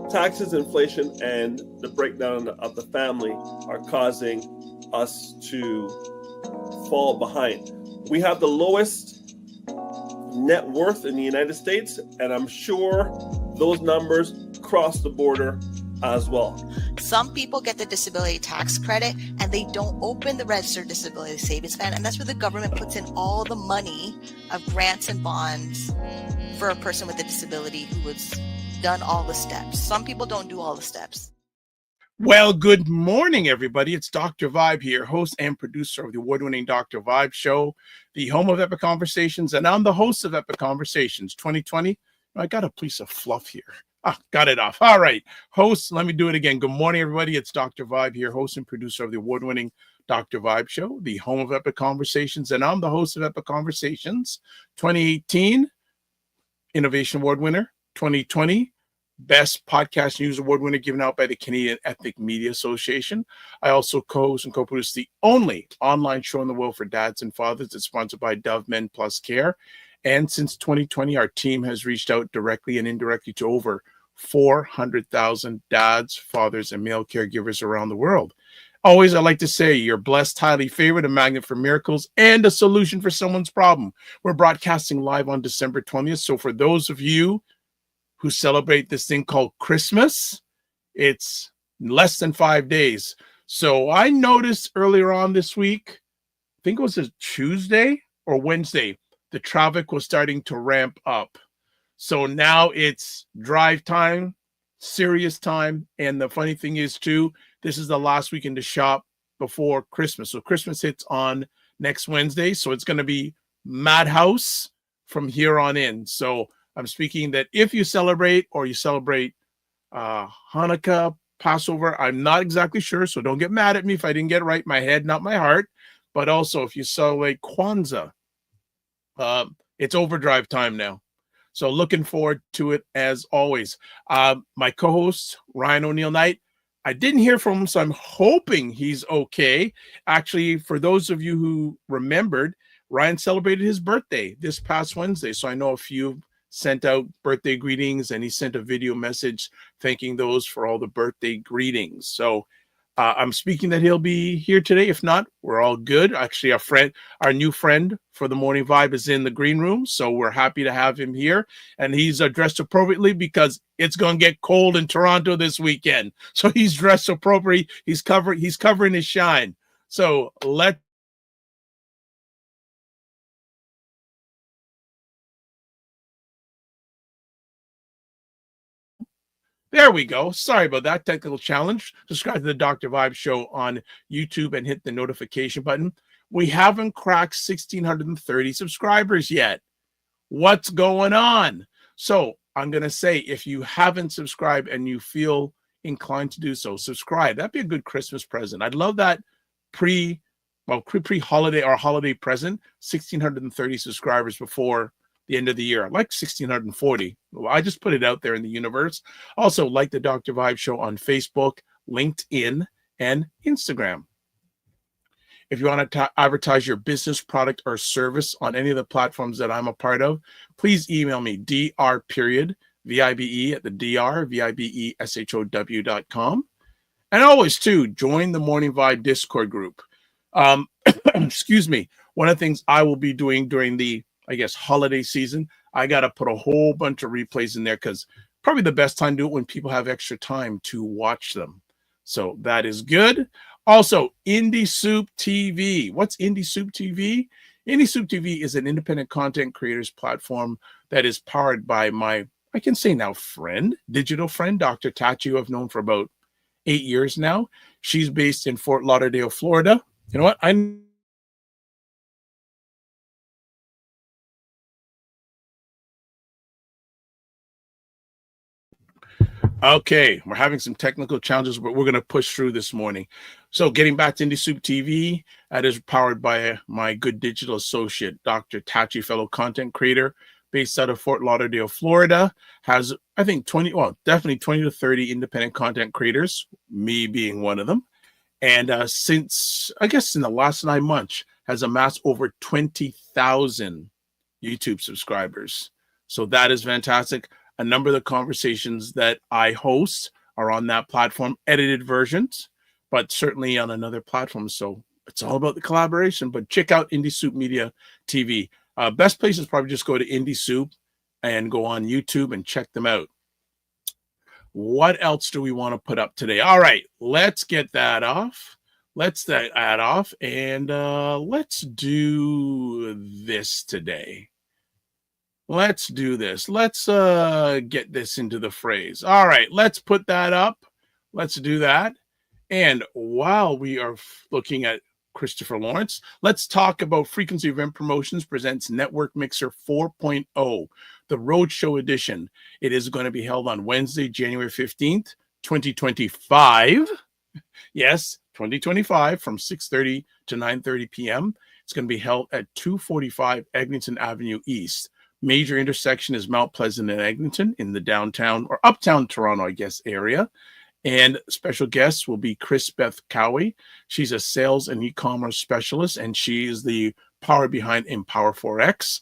taxes, inflation, and the breakdown of the family are causing us to fall behind. We have the lowest net worth in the United States, and I'm sure those numbers cross the border as well. Some people get the disability tax credit and they don't open the registered disability savings plan, and that's where the government puts in all the money of grants and bonds for a person with a disability who has done all the steps. Some people don't do all the steps. Well, good morning, everybody. It's Dr. Vibe here, host and producer of the award-winning Dr. Vibe Show, the home of Epic Conversations, and I'm the host of Epic Conversations 2020. I got a piece of fluff here. Got it off. All right, host, let me do it again. Good morning, everybody. It's Dr. Vibe here, host and producer of the award-winning Dr. Vibe Show, the home of Epic Conversations, and I'm the host of Epic Conversations 2018 Innovation Award winner, 2020 Best Podcast News Award winner given out by the Canadian Ethnic Media Association. I also co-host and co-produce the only online show in the world for dads and fathers. It's sponsored by Dove Men Plus Care. And since 2020, our team has reached out directly and indirectly to over 400,000 dads, fathers, and male caregivers around the world. Always, I like to say, you're blessed, highly favored, a magnet for miracles, and a solution for someone's problem. We're broadcasting live on December 20th. So for those of you who celebrate this thing called Christmas, it's less than 5 days. So I noticed earlier on this week, I think it was a Tuesday or Wednesday, the traffic was starting to ramp up. So now it's drive time, serious time. And the funny thing is, too, this is the last weekend to shop before Christmas. So Christmas hits on next Wednesday. So it's going to be madhouse from here on in. So I'm speaking that if you celebrate or you celebrate Hanukkah, Passover, I'm not exactly sure. So don't get mad at me if I didn't get it right. My head, not my heart. But also if you celebrate Kwanzaa, it's overdrive time now. So looking forward to it as always. My co-host, Ryan Oneil Knight, I didn't hear from him, so I'm hoping he's okay. Actually, for those of you who remembered, Ryan celebrated his birthday this past Wednesday. So I know a few sent out birthday greetings, and he sent a video message thanking those for all the birthday greetings. So I'm speaking that he'll be here today. If not, we're all good. Actually, our new friend for the Morning Vibe is in the green room, so we're happy to have him here. And he's dressed appropriately because it's going to get cold in Toronto this weekend. So he's dressed appropriately. He's covering his shine. So There we go. Sorry about that technical challenge. Subscribe to the Dr. Vibe Show on YouTube and hit the notification button. We haven't cracked 1,630 subscribers yet. What's going on? So I'm going to say, if you haven't subscribed and you feel inclined to do so, subscribe. That'd be a good Christmas present. I'd love that pre-holiday or holiday present, 1,630 subscribers before the end of the year. I like 1,640. I just put it out there in the universe. Also, like the Dr. Vibe Show on Facebook, LinkedIn, and Instagram. If you want to advertise your business, product, or service on any of the platforms that I'm a part of, please email me, dr.vibe at the drvibeshow.com. And always, too, join the Morning Vibe Discord group. Excuse me. One of the things I will be doing during the holiday season, I got to put a whole bunch of replays in there because probably the best time to do it when people have extra time to watch them. So that is good. Also, Indie Soup TV. What's Indie Soup TV? Indie Soup TV is an independent content creators platform that is powered by my, I can say now, digital friend, Dr. Tachi, who I've known for about 8 years now. She's based in Fort Lauderdale, Florida. You know what? Okay, we're having some technical challenges, but we're going to push through this morning. So getting back to Indie Soup TV, that is powered by my good digital associate, Dr. Tachi, fellow content creator based out of Fort Lauderdale, Florida, has, I think, definitely 20 to 30 independent content creators, me being one of them. And since, I guess, in the last 9 months, has amassed over 20,000 YouTube subscribers. So that is fantastic. A number of the conversations that I host are on that platform, edited versions, but certainly on another platform. So it's all about the collaboration. But check out Indie Soup Media TV. Best place is probably just go to Indie Soup and go on YouTube and check them out. What else do we want to put up today? All right, let's get that off. Let's get that off, and let's do this today. Let's do this. Let's get this into the phrase. All right, let's put that up. Let's do that. And while we are looking at Christopher Lawrence, let's talk about Frequency Event Promotions presents Network Mixer 4.0, the Roadshow edition. It is going to be held on Wednesday, January 15th, 2025. Yes, 2025 from 6:30 to 9:30 p.m. It's going to be held at 245 Eglinton Avenue East. Major intersection is Mount Pleasant and Eglinton in the downtown or uptown Toronto, I guess, area. And special guests will be Chris Beth Cowie. She's a sales and e-commerce specialist, and she is the power behind Empower 4X.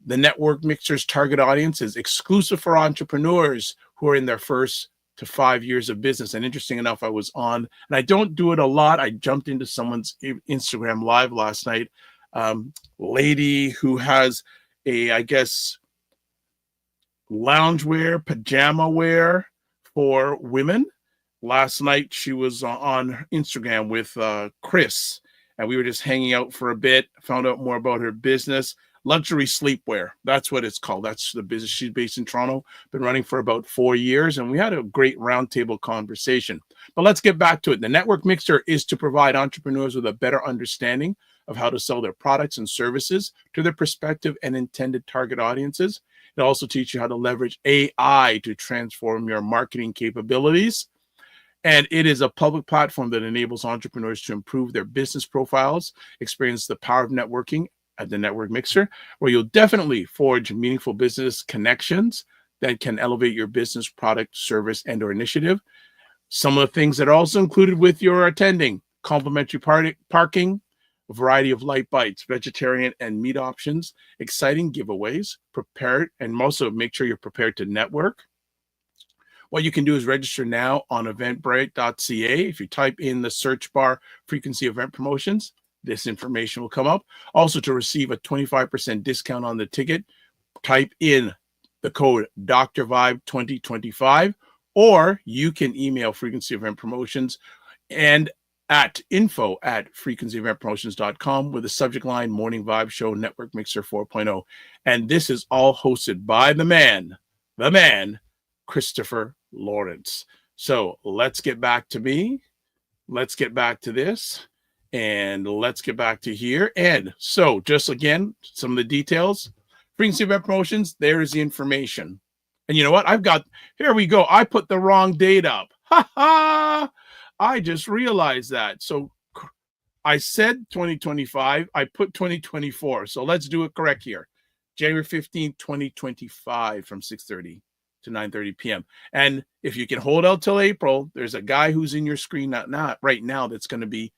The Network Mixer's target audience is exclusive for entrepreneurs who are in their first to 5 years of business. And interesting enough, I was on, and I don't do it a lot. I jumped into someone's Instagram live last night. Lady who has a, I guess, loungewear, pajama wear for women. Last night, she was on Instagram with Chris, and we were just hanging out for a bit, found out more about her business. Luxury sleepwear. That's what it's called. That's the business. She's based in Toronto, been running for about 4 years, and we had a great roundtable conversation. But let's get back to it. The Network Mixer is to provide entrepreneurs with a better understanding of how to sell their products and services to their prospective and intended target audiences. It also teaches you how to leverage AI to transform your marketing capabilities. And it is a public platform that enables entrepreneurs to improve their business profiles, experience the power of networking at the Network Mixer, where you'll definitely forge meaningful business connections that can elevate your business, product, service, and or initiative. Some of the things that are also included with your attending: complimentary parking, a variety of light bites, vegetarian and meat options, exciting giveaways, prepared, and also make sure you're prepared to network. What you can do is register now on eventbrite.ca. If you type in the search bar Frequency Event Promotions, this information will come up. Also, to receive a 25% discount on the ticket, type in the code Dr. Vibe 2025, or you can email Frequency Event Promotions and at info@frequencyeventpromotions.com with the subject line Morning Vibe Show Network Mixer 4.0. And this is all hosted by the man, Christopher Lawrence. So let's get back to me. Let's get back to this. And let's get back to here. And so just again, some of the details. Frequency Event Promotions, there's the information. And you know what? Here we go. I put the wrong date up. Ha ha! I just realized that. So I said 2025. I put 2024. So let's do it correct here. January 15th, 2025 from 6:30 to 9:30 p.m. And if you can hold out till April, there's a guy who's in your screen not right now that's going to be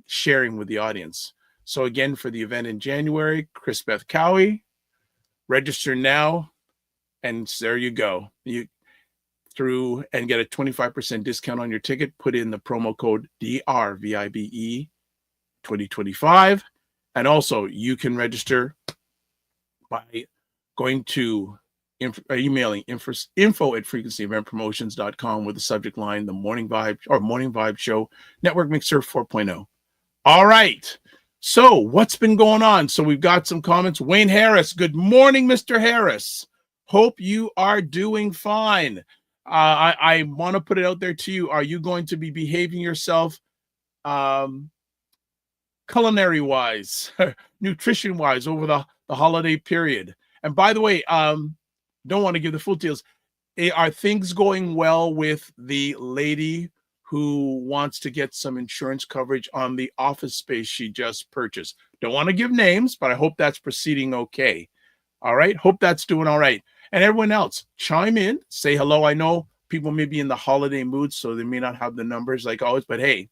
sharing with the audience. So again, for the event in January, Chris Beth Cowie, register now, and there you go. You through and get a 25% discount on your ticket. Put in the promo code DRVIBE 2025, and also you can register by going to emailing info@frequencyeventpromotions.com with the subject line the Morning Vibe or Morning Vibe Show Network Mixer 4.0. All right. So what's been going on? So we've got some comments. Wayne Harris. Good morning, Mr. Harris. Hope you are doing fine. I want to put it out there to you. Are you going to be behaving yourself culinary wise, nutrition wise over the holiday period? And by the way, don't want to give the full details. Are things going well with the lady who wants to get some insurance coverage on the office space she just purchased? Don't want to give names, but I hope that's proceeding okay. All right. Hope that's doing all right. And everyone else, chime in, say hello. I know people may be in the holiday mood, so they may not have the numbers like always, but hey,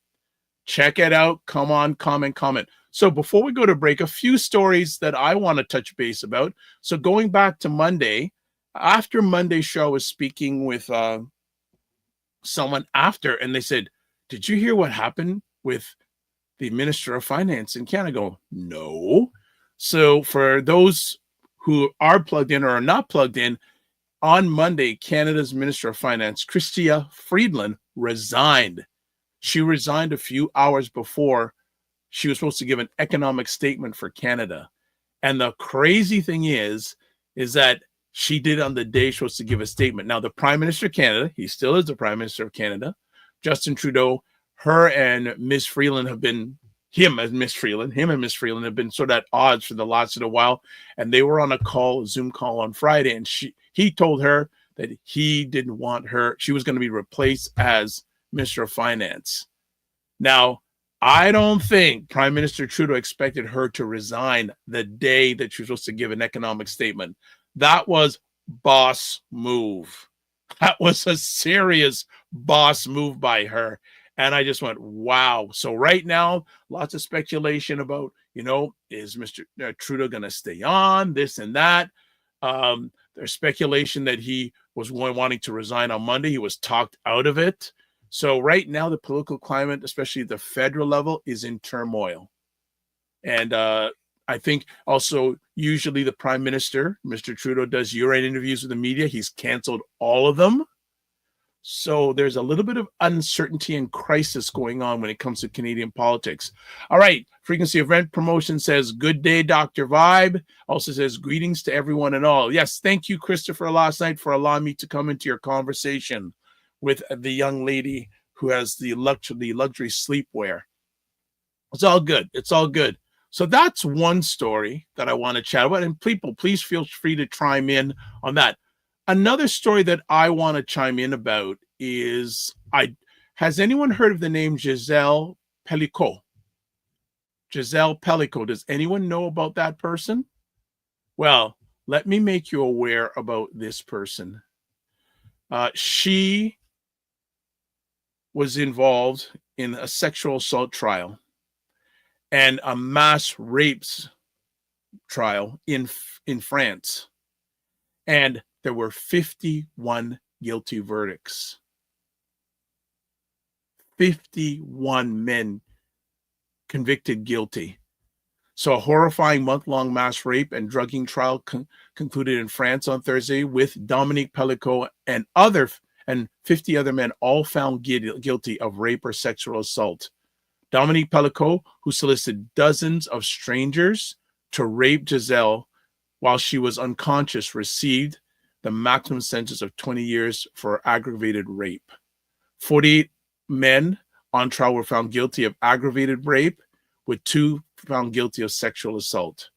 check it out. Come on, comment. So before we go to break, a few stories that I want to touch base about. So going back to Monday, after Monday's show, I was speaking with someone after, and they said, "Did you hear what happened with the Minister of Finance in Canada?" I go, no. So for those who are plugged in or are not plugged in, on Monday, Canada's Minister of Finance, Chrystia Freeland, resigned. She resigned a few hours before she was supposed to give an economic statement for Canada. And the crazy thing is that she did on the day she was supposed to give a statement. Now, the Prime Minister of Canada, he still is the Prime Minister of Canada, Justin Trudeau, her and Ms. Freeland have been, him and Ms. Freeland have been sort of at odds for the last little while. And they were on a Zoom call on Friday, and he told her that he didn't want her, she was going to be replaced as Minister of Finance. Now, I don't think Prime Minister Trudeau expected her to resign the day that she was supposed to give an economic statement. That was boss move. That was a serious boss move by her. And I just went, wow. So right now, lots of speculation about, is Mr. Trudeau going to stay on, this and that. There's speculation that he was wanting to resign on Monday. He was talked out of it. So right now, the political climate, especially at the federal level, is in turmoil. And I think also usually the Prime Minister, Mr. Trudeau, does year-end interviews with the media. He's canceled all of them. So there's a little bit of uncertainty and crisis going on when it comes to Canadian politics. All right. Frequency of Rent Promotion says, good day, Dr. Vibe. Also says, greetings to everyone and all. Yes, thank you, Christopher, last night for allowing me to come into your conversation with the young lady who has the luxury sleepwear. It's all good. It's all good. So that's one story that I want to chat about. And people, please feel free to chime in on that. Another story that I want to chime in about is, has anyone heard of the name Giselle Pellicot? Giselle Pellicot. Does anyone know about that person? Well, let me make you aware about this person. She was involved in a sexual assault trial and a mass rapes trial in France. And there were 51 guilty verdicts. 51 men convicted guilty. So a horrifying month-long mass rape and drugging trial concluded in France on Thursday with Dominique Pellicot and 50 other men all found guilty of rape or sexual assault. Dominique Pellicot, who solicited dozens of strangers to rape Giselle while she was unconscious, received the maximum sentence of 20 years for aggravated rape. 48 men on trial were found guilty of aggravated rape, with 2 found guilty of sexual assault.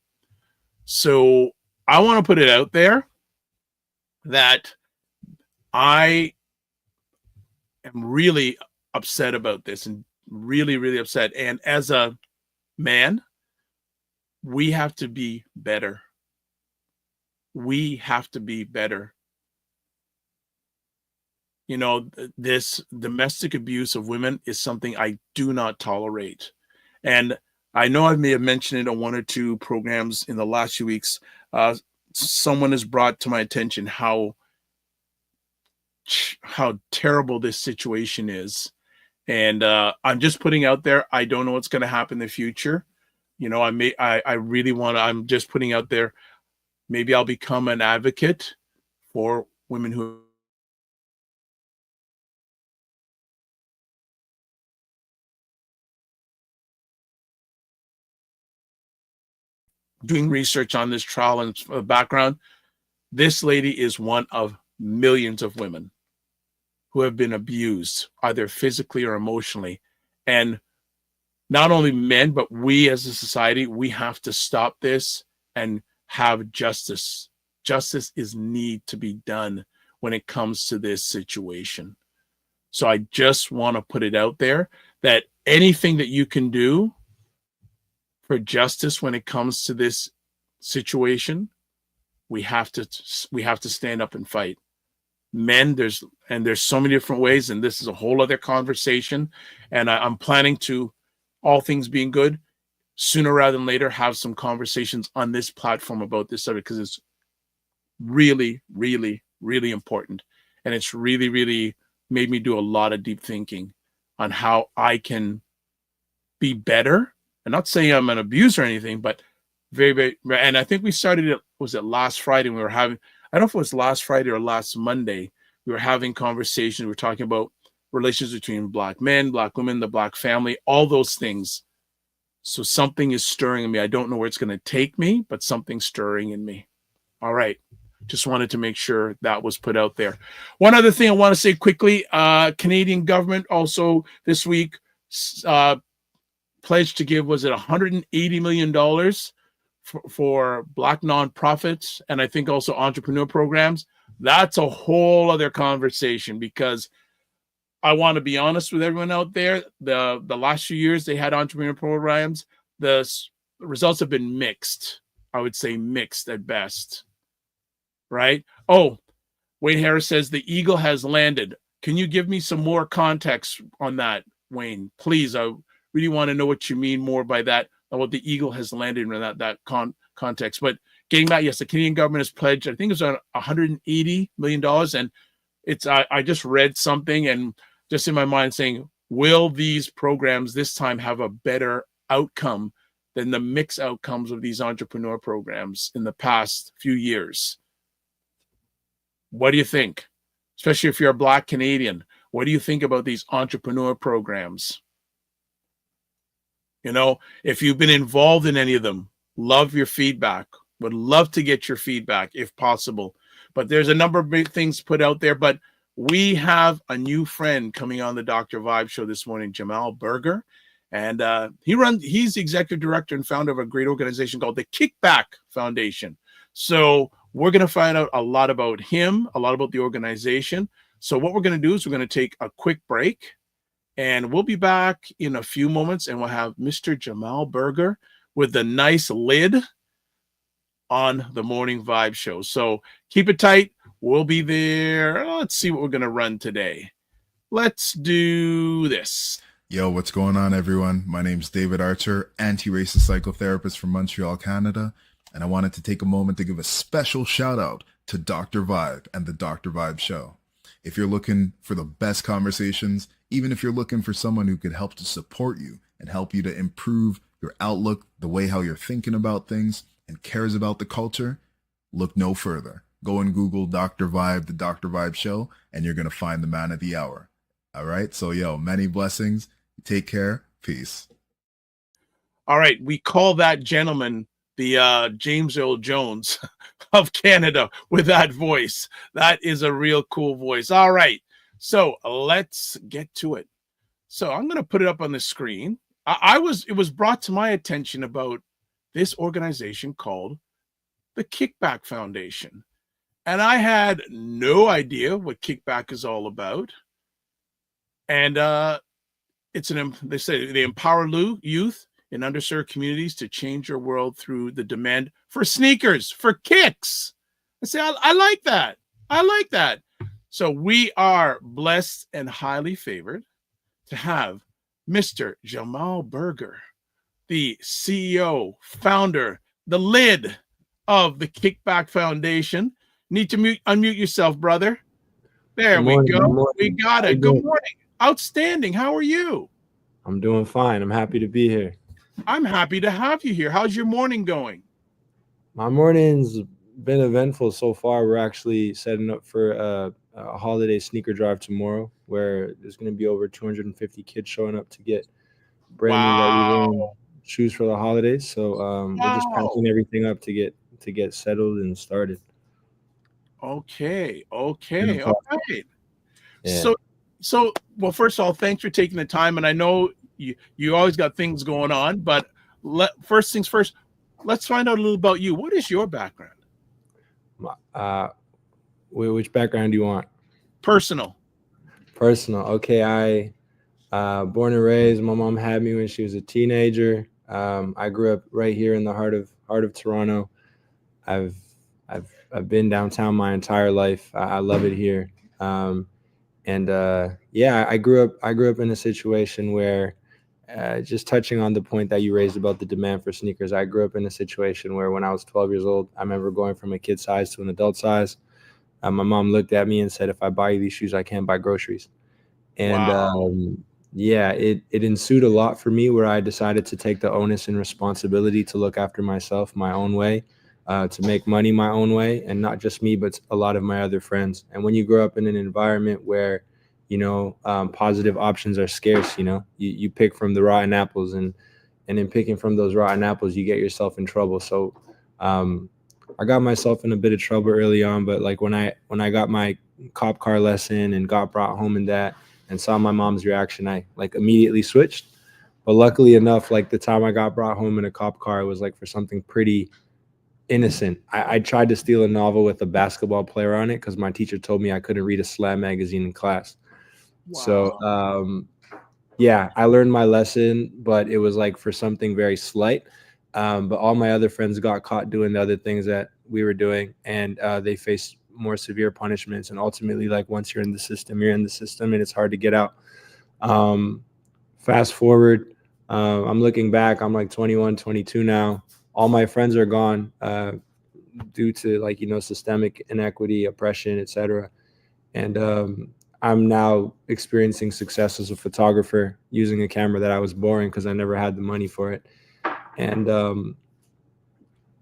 So I want to put it out there that I am really upset about this, and really, really upset. And as a man, we have to be better. We have to be better. This domestic abuse of women is something I do not tolerate. And I know I may have mentioned it on 1 or 2 programs in the last few weeks. Someone has brought to my attention how terrible this situation is. And I'm just putting out there, I don't know what's going to happen in the future. I'm just putting out there, maybe I'll become an advocate for women who doing research on this trial and background. This lady is one of millions of women who have been abused, either physically or emotionally. And not only men, but we as a society, we have to stop this and have justice. Justice need to be done when it comes to this situation. So I just want to put it out there that anything that you can do for justice when it comes to this situation, we have to stand up and fight. Men, there's so many different ways, and this is a whole other conversation. And I'm planning to, all things being good, sooner rather than later, have some conversations on this platform about this subject, because it's really, really, really important. And it's really, really made me do a lot of deep thinking on how I can be better. And not saying I'm an abuser or anything, but very, very, and I think we started it, was it last Friday? We were having, I don't know if it was last Friday or last Monday, we were having conversations. We were talking about relations between Black men, Black women, the Black family, all those things. So something is stirring in me. I don't know where it's going to take me, but something's stirring in me. All right. Just wanted to make sure that was put out there. One other thing I want to say quickly, Canadian government also this week pledged to give, was it $180 million for Black nonprofits, and I think also entrepreneur programs. That's a whole other conversation, because I want to be honest with everyone out there. The last few years they had entrepreneur programs. The results have been mixed. I would say mixed at best. Right? Oh, Wayne Harris says the eagle has landed. Can you give me some more context on that, Wayne? Please, I really want to know what you mean more by that, about the eagle has landed in that context. But getting back, yes, the Canadian government has pledged, I think it was $180 million. And it's I just read something and just in my mind saying, will these programs this time have a better outcome than the mixed outcomes of these entrepreneur programs in the past few years? What do you think? Especially if you're a Black Canadian, what do you think about these entrepreneur programs? You know, if you've been involved in any of them, love your feedback. Would love to get your feedback if possible. But there's a number of big things put out there. But we have a new friend coming on the Dr. Vibe show this morning, Jamal Burger. And he's the executive director and founder of a great organization called the Kickback Foundation. So we're going to find out a lot about him, a lot about the organization. So what we're going to do is we're going to take a quick break, and we'll be back in a few moments, and we'll have Mr. Jamal Burger with the nice lid on the Morning Vibe show. So keep it tight. We'll be there. Let's see what we're going to run today. Let's do this. Yo, what's going on, everyone? My name's David Archer, anti-racist psychotherapist from Montreal, Canada. And I wanted to take a moment to give a special shout out to Dr. Vibe and the Dr. Vibe show. If you're looking for the best conversations, even if you're looking for someone who could help to support you and help you to improve your outlook, the way how you're thinking about things, and cares about the culture, look no further. Go and Google Dr. Vibe, the Dr. Vibe show, and you're going to find the man of the hour. All right. So, yo, many blessings. Take care. Peace. All right. We call that gentleman the James Earl Jones of Canada with that voice. That is a real cool voice. All right. So let's get to it. So I'm going to put it up on the screen. It was brought to my attention about this organization called the Kickback Foundation. And I had no idea what Kickback is all about. And they say they empower youth in underserved communities to change your world through the demand for sneakers, for kicks. I say, I like that. I like that. So we are blessed and highly favored to have Mr. Jamal Burger, the CEO, founder, the lid of the Kickback Foundation. Need to unmute yourself, brother. There we go. We got it. Good morning. Outstanding. How are you? I'm doing fine. I'm happy to be here. I'm happy to have you here. How's your morning going? My morning's been eventful so far. We're actually setting up for a holiday sneaker drive tomorrow, where there's going to be over 250 kids showing up to get brand new shoes for the holidays. So we're just packing everything up to get settled and started. Okay. All right. Yeah. So well, first of all, thanks for taking the time. And I know you always got things going on, but first things first, let's find out a little about you. What is your background? Which background do you want? Personal. Okay. I born and raised. My mom had me when she was a teenager. I grew up right here in the heart of Toronto. I've been downtown my entire life. I love it here. I grew up in a situation where just touching on the point that you raised about the demand for sneakers, I grew up in a situation where when I was 12 years old, I remember going from a kid size to an adult size. My mom looked at me and said, if I buy you these shoes, I can't buy groceries. And Wow. yeah, it ensued a lot for me where I decided to take the onus and responsibility to look after myself my own way, to make money my own way, and not just me, but a lot of my other friends. And when you grow up in an environment where, positive options are scarce, you pick from the rotten apples, and in picking from those rotten apples, you get yourself in trouble. So I got myself in a bit of trouble early on, but like when I got my cop car lesson and got brought home in that and saw my mom's reaction, I like immediately switched. But luckily enough, like the time I got brought home in a cop car, it was like for something pretty innocent. I tried to steal a novel with a basketball player on it because my teacher told me I couldn't read a slam magazine in class. So Wow. yeah, I learned my lesson, but it was like for something very slight. But all my other friends got caught doing the other things that we were doing, and they faced more severe punishments. And ultimately, like once you're in the system, you're in the system, and it's hard to get out. Fast forward, I'm looking back, I'm like 21, 22 now. All my friends are gone due to like, systemic inequity, oppression, etc. And I'm now experiencing success as a photographer using a camera that I was borrowing because I never had the money for it. And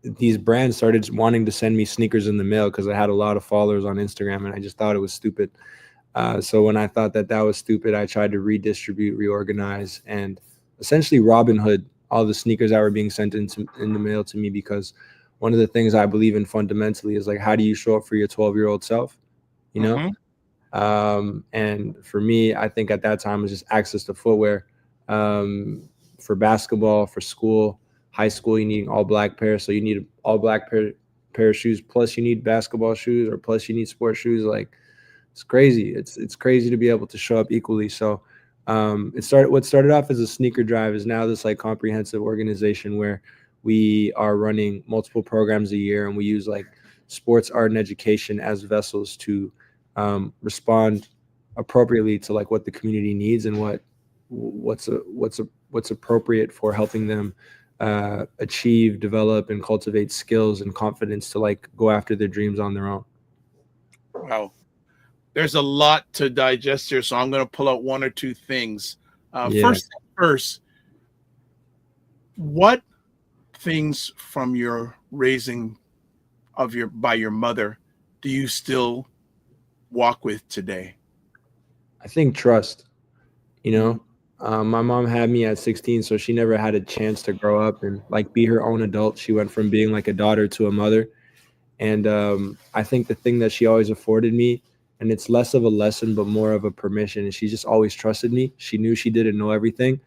these brands started wanting to send me sneakers in the mail because I had a lot of followers on Instagram, and I just thought it was stupid. So when I thought that was stupid, I tried to redistribute, reorganize, and essentially Robin Hood all the sneakers that were being sent in the mail to me, because one of the things I believe in fundamentally is like, how do you show up for your 12-year-old self? And for me, I think at that time it was just access to footwear. For basketball, for school, high school, you need an all black pair. So you need an all black pair of shoes, plus you need basketball shoes, or plus you need sports shoes. Like, it's crazy. It's crazy to be able to show up equally. So what started off as a sneaker drive is now this like comprehensive organization where we are running multiple programs a year, and we use like sports, art, and education as vessels to respond appropriately to like what the community needs and what's appropriate for helping them achieve, develop, and cultivate skills and confidence to like go after their dreams on their own. Wow. There's a lot to digest here, so I'm going to pull out one or two things. First, what things from your raising by your mother do you still walk with today? I think trust. My mom had me at 16, so she never had a chance to grow up and like be her own adult. She went from being like a daughter to a mother. And I think the thing that she always afforded me, and it's less of a lesson, but more of a permission, and she just always trusted me. She knew she didn't know everything,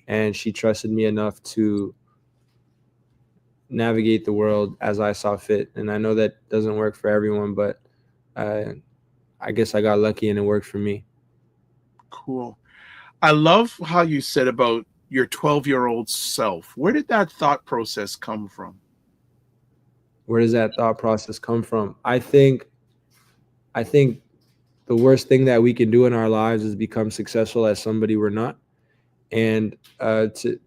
and she trusted me enough to navigate the world as I saw fit. And I know that doesn't work for everyone, but I guess I got lucky and it worked for me. Cool. I love how you said about your 12-year-old self. Where did that thought process come from? Where does that thought process come from? I think the worst thing that we can do in our lives is become successful as somebody we're not. And to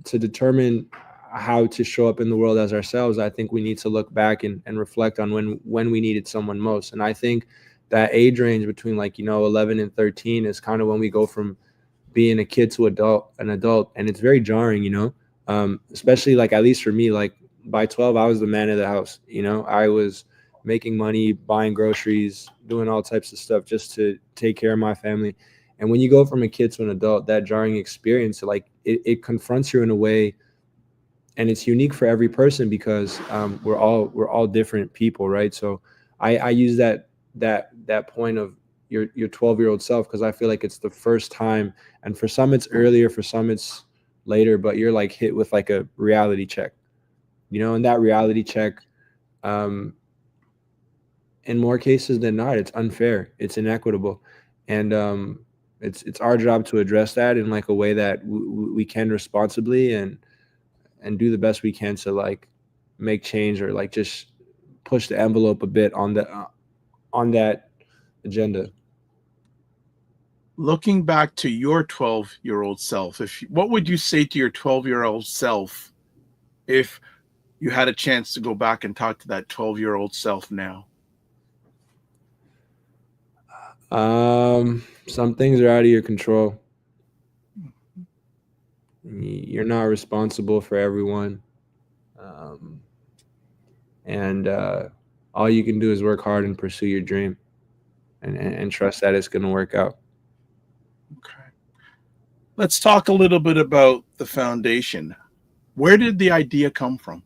determine how to show up in the world as ourselves, I think we need to look back and reflect on when we needed someone most. And I think that age range between 11 and 13 is kind of when we go from being a kid to an adult. And it's very jarring, especially like, at least for me, like by 12, I was the man of the house. I was making money, buying groceries, doing all types of stuff just to take care of my family. And when you go from a kid to an adult, that jarring experience, like it confronts you in a way, and it's unique for every person because we're all different people, right? So I use that point of your 12-year-old self because I feel like it's the first time, and for some it's earlier, for some it's later, but you're like hit with like a reality check, and that reality check, in more cases than not, it's unfair, it's inequitable, and it's our job to address that in like a way that we can responsibly and do the best we can to like make change or like just push the envelope a bit on that agenda. looking back to your 12-year-old self, what would you say to your 12-year-old self if you had a chance to go back and talk to that 12-year-old self now? Some things are out of your control. You're not responsible for everyone. And all you can do is work hard and pursue your dream and trust that it's going to work out. Okay. Let's talk a little bit about the foundation. Where did the idea come from?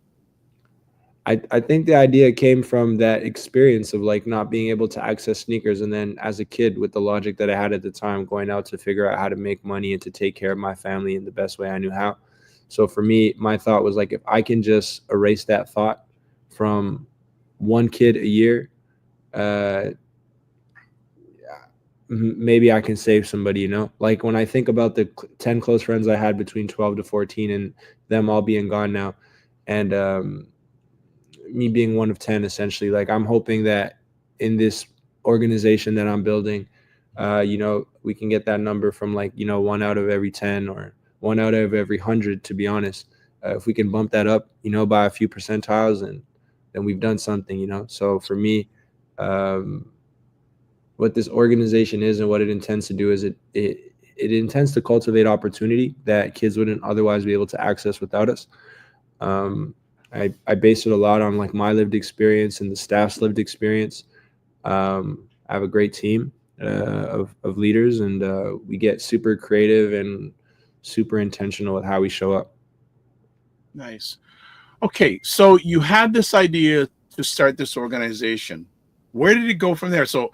I think the idea came from that experience of like not being able to access sneakers. And then as a kid, with the logic that I had at the time, going out to figure out how to make money and to take care of my family in the best way I knew how. So for me, my thought was like, if I can just erase that thought from one kid a year, maybe I can save somebody, you know? Like when I think about the 10 close friends I had between 12 to 14 and them all being gone now, and me being one of 10, essentially, like I'm hoping that in this organization that I'm building, we can get that number from like, 1 out of every 10 or 1 out of every 100, to be honest. If we can bump that up, by a few percentiles, and then we've done something, So for me, what this organization is and what it intends to do is it intends to cultivate opportunity that kids wouldn't otherwise be able to access without us. I base it a lot on like my lived experience and the staff's lived experience. I have a great team of leaders, and we get super creative and super intentional with how we show up. Nice. Okay, so you had this idea to start this organization. Where did it go from there? So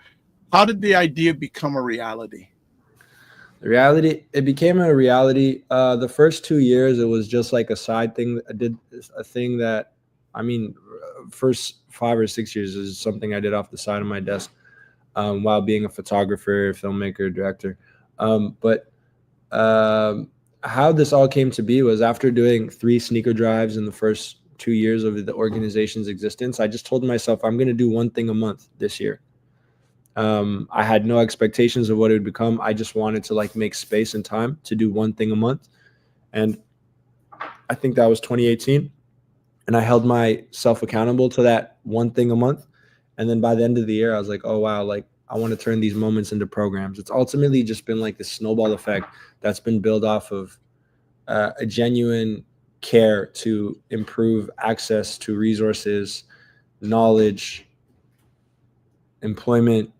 how did the idea become a reality? It became a reality. The first 2 years, it was just like a side thing. I did a thing that, first 5 or 6 years is something I did off the side of my desk while being a photographer, filmmaker, director. But how this all came to be was after doing 3 sneaker drives in the first 2 years of the organization's existence, I just told myself I'm going to do one thing a month this year. I had no expectations of what it would become. I just wanted to like make space and time to do one thing a month. And I think that was 2018. And I held myself accountable to that one thing a month. And then by the end of the year, I was like, oh, wow, like I want to turn these moments into programs. It's ultimately just been like this snowball effect that's been built off of a genuine care to improve access to resources, knowledge, employment,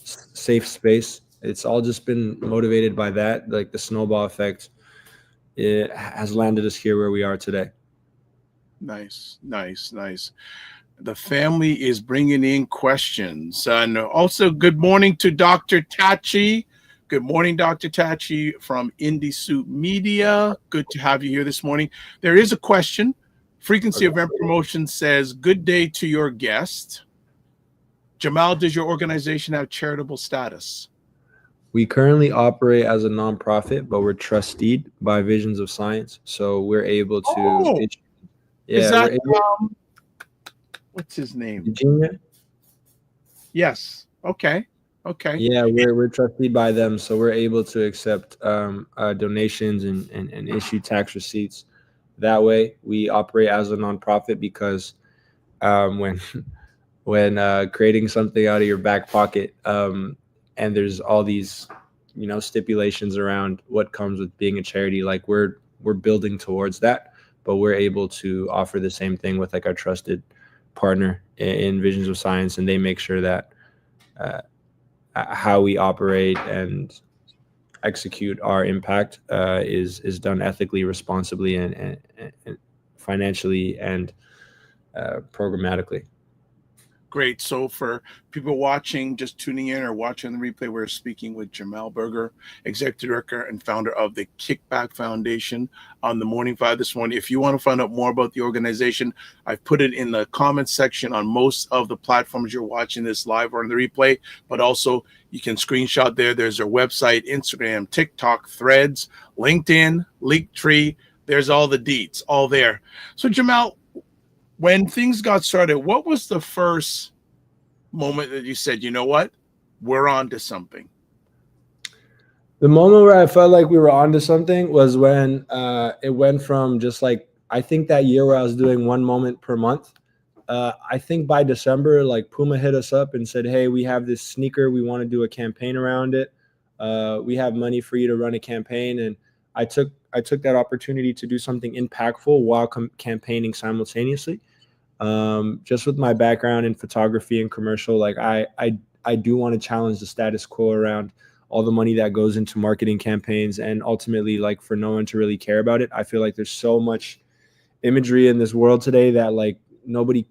safe space. It's all just been motivated by that. Like the snowball effect, it has landed us here where we are today. Nice. The family is bringing in questions. And also, good morning to Dr. Tachi. Good morning, Dr. Tachi from Indie Suit Media. Good to have you here this morning. There is a question. Frequency Event Promotion says, good day to your guest. Jamal, does your organization have charitable status? We currently operate as a nonprofit, but we're trusteed by Visions of Science. So we're able to... Is that, what's his name? Virginia? Yes. Okay. Yeah, we're trusteed by them. So we're able to accept donations and issue tax receipts. That way we operate as a nonprofit because when creating something out of your back pocket, and there's all these, stipulations around what comes with being a charity, like we're building towards that, but we're able to offer the same thing with like our trusted partner in Visions of Science, and they make sure that how we operate and execute our impact is done ethically, responsibly, and financially and programmatically. Great. So for people watching, just tuning in or watching the replay, we're speaking with Jamal Burger, Executive Director and founder of the Kickback Foundation on the Morning Five this morning. If you want to find out more about the organization, I've put it in the comments section on most of the platforms you're watching this live or in the replay, but also you can screenshot there. There's their website, Instagram, TikTok, Threads, LinkedIn, Linktree. There's all the deets, all there. So Jamal, when things got started, what was the first moment that you said, you know what, we're on to something? The moment where I felt like we were onto something was when it went from just like, I think that year where I was doing one moment per month. I think by December, like Puma hit us up and said, "Hey, we have this sneaker. We want to do a campaign around it. We have money for you to run a campaign." And I took that opportunity to do something impactful while campaigning simultaneously. Just with my background in photography and commercial, like I do want to challenge the status quo around all the money that goes into marketing campaigns, and ultimately, like, for no one to really care about it. I feel like there's so much imagery in this world today that like nobody,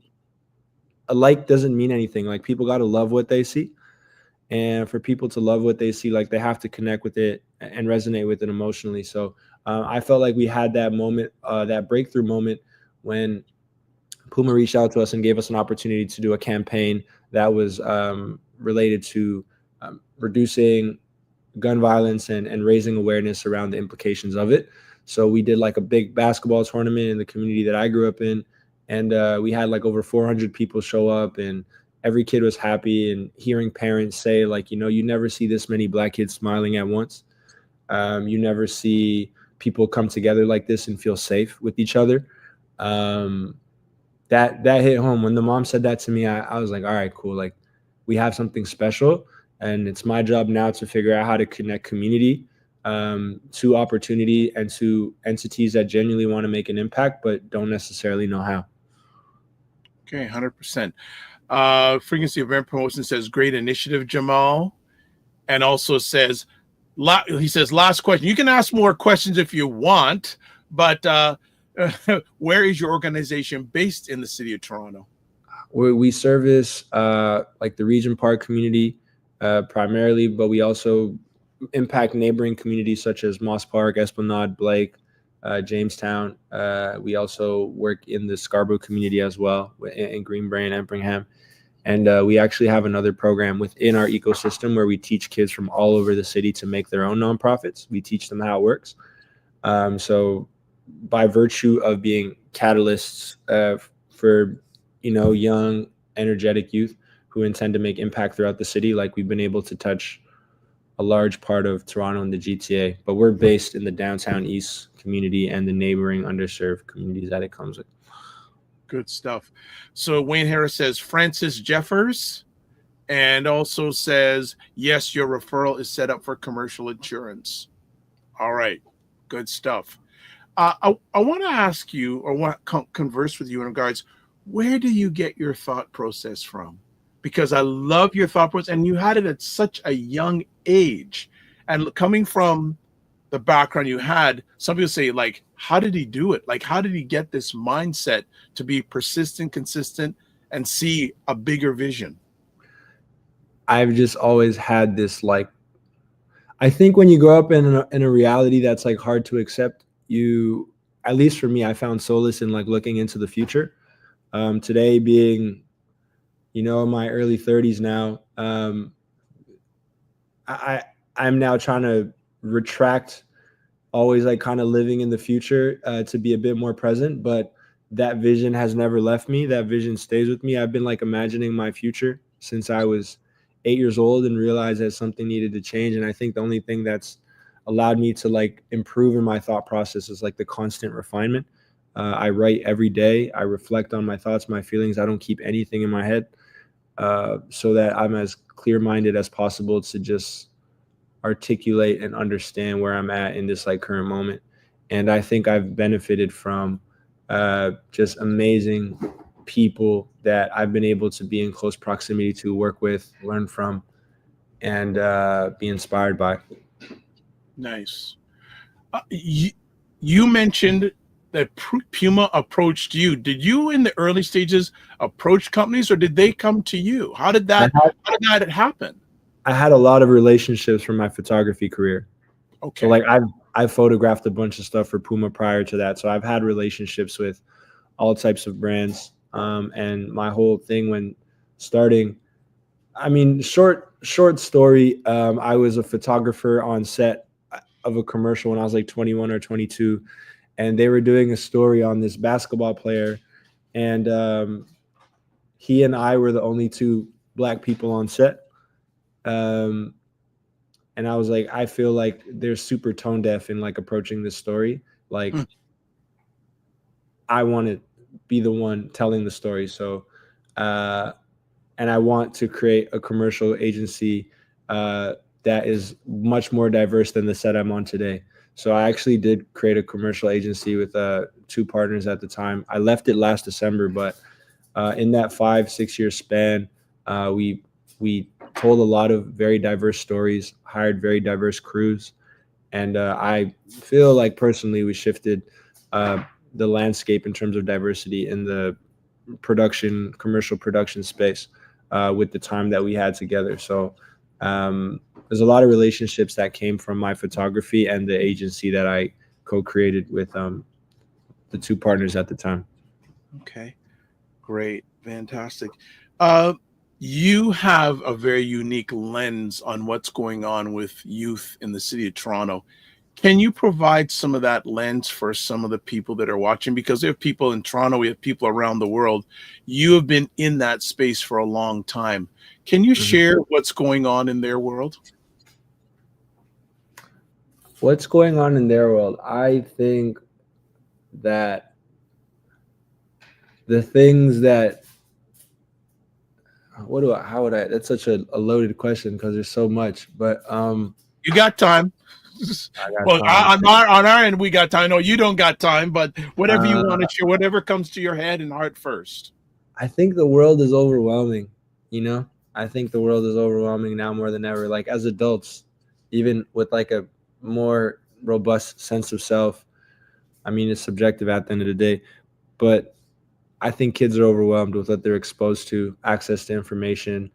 a like doesn't mean anything. Like, people got to love what they see, and for people to love what they see, like, they have to connect with it and resonate with it emotionally. So I felt like we had that moment, that breakthrough moment, when Puma reached out to us and gave us an opportunity to do a campaign that was related to reducing gun violence and raising awareness around the implications of it. So we did like a big basketball tournament in the community that I grew up in, and we had like over 400 people show up, and every kid was happy. And hearing parents say, like, you know, you never see this many Black kids smiling at once. You never see people come together like this and feel safe with each other. That hit home. When the mom said that to me, I was like, all right, cool. Like, we have something special, and it's my job now to figure out how to connect community to opportunity and to entities that genuinely want to make an impact but don't necessarily know how. Okay, 100%. Frequency Event Promotion says, great initiative, Jamal. And also says, he says, last question. You can ask more questions if you want, but where is your organization based in the city of Toronto? We service like the Regent Park community primarily, but we also impact neighboring communities such as Moss Park, Esplanade, Blake, Jamestown. We also work in the Scarborough community as well, in Greenbrae and Empringham. And we actually have another program within our ecosystem where we teach kids from all over the city to make their own nonprofits. We teach them how it works. So by virtue of being catalysts for, you know, young, energetic youth who intend to make impact throughout the city, like, we've been able to touch a large part of Toronto and the GTA, but we're based in the downtown east community and the neighboring underserved communities that it comes with. Good stuff. So Wayne Harris says Francis Jeffers, and also says, yes, your referral is set up for commercial insurance. All right. Good stuff. I want to ask you, or want to converse with you in regards, where do you get your thought process from? Because I love your thought process, and you had it at such a young age. And coming from the background you had, some people say, like, how did he do it? Like, how did he get this mindset to be persistent, consistent, and see a bigger vision? I've just always had this, like, I think when you grow up in a reality that's like hard to accept, you, at least for me, I found solace in like looking into the future. Today being, you know, in my early 30s now, I'm now trying to retract always like kind of living in the future to be a bit more present, but that vision has never left me. That vision stays with me. I've been like imagining my future since I was 8 years old and realized that something needed to change. And I think the only thing that's allowed me to like improve in my thought process is like the constant refinement. I write every day. I reflect on my thoughts, my feelings. I don't keep anything in my head so that I'm as clear-minded as possible to just articulate and understand where I'm at in this like current moment. And I think I've benefited from just amazing people that I've been able to be in close proximity to, work with, learn from, and be inspired by. Nice. You mentioned that Puma approached you. Did you in the early stages approach companies, or did they come to you? How did that happen? I had a lot of relationships from my photography career. Okay. So like I've photographed a bunch of stuff for Puma prior to that. So I've had relationships with all types of brands. And my whole thing when starting, I mean, short story. I was a photographer on set of a commercial when I was like 21 or 22, and they were doing a story on this basketball player, and he and I were the only two Black people on set. And I was like, I feel like they're super tone deaf in like approaching this story. Like, I want to be the one telling the story. So, and I want to create a commercial agency that is much more diverse than the set I'm on today. So I actually did create a commercial agency with 2 partners at the time. I left it last December, but in that 5-6 year span, we told a lot of very diverse stories, hired very diverse crews, and I feel like personally we shifted the landscape in terms of diversity in the commercial production space with the time that we had together. So there's a lot of relationships that came from my photography and the agency that I co-created with the 2 partners at the time. Okay, great, fantastic. You have a very unique lens on what's going on with youth in the city of Toronto. Can you provide some of that lens for some of the people that are watching? Because we have people in Toronto, we have people around the world. You have been in that space for a long time. Can you share what's going on in their world? What's going on in their world? I think that the things that that's such a loaded question because there's so much, but you got time. Well, time. On our end, we got time. No, you don't got time, but whatever you want to share, whatever comes to your head and heart first. I think the world is overwhelming, I think the world is overwhelming now more than ever. Like as adults, even with like a more robust sense of self, I mean, it's subjective at the end of the day, but I think kids are overwhelmed with what they're exposed to, access to information,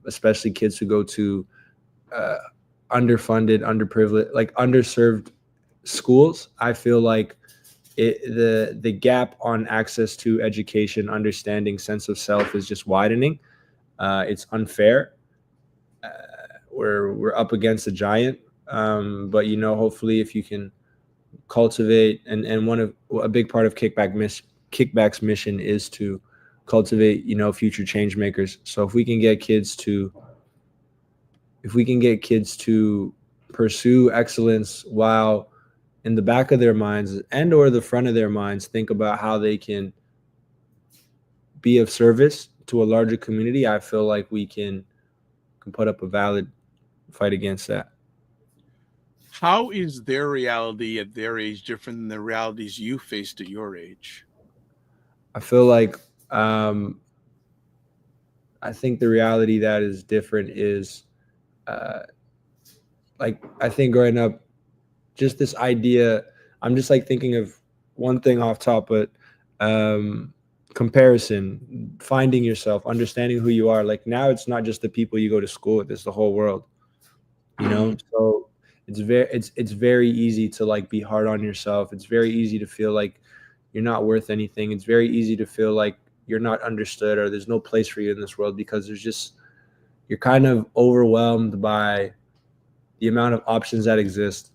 especially kids who go to underfunded, underprivileged, like underserved schools. I feel like the gap on access to education, understanding, sense of self is just widening. It's unfair. We're up against a giant, but hopefully if you can cultivate, and a big part of Kickback's mission is to cultivate, future change makers. So if we can get kids to pursue excellence while in the back of their minds and or the front of their minds think about how they can be of service to a larger community, I feel like we can put up a valid fight against that. How is their reality at their age different than the realities you faced at your age? I feel like I think the reality that is different is like I think growing up, just this idea, I'm just like thinking of one thing off top, but comparison, finding yourself, understanding who you are. Like now it's not just the people you go to school with, it's the whole world, so it's very easy to like be hard on yourself. It's very easy to feel like you're not worth anything. It's very easy to feel like you're not understood or there's no place for you in this world because you're kind of overwhelmed by the amount of options that exist.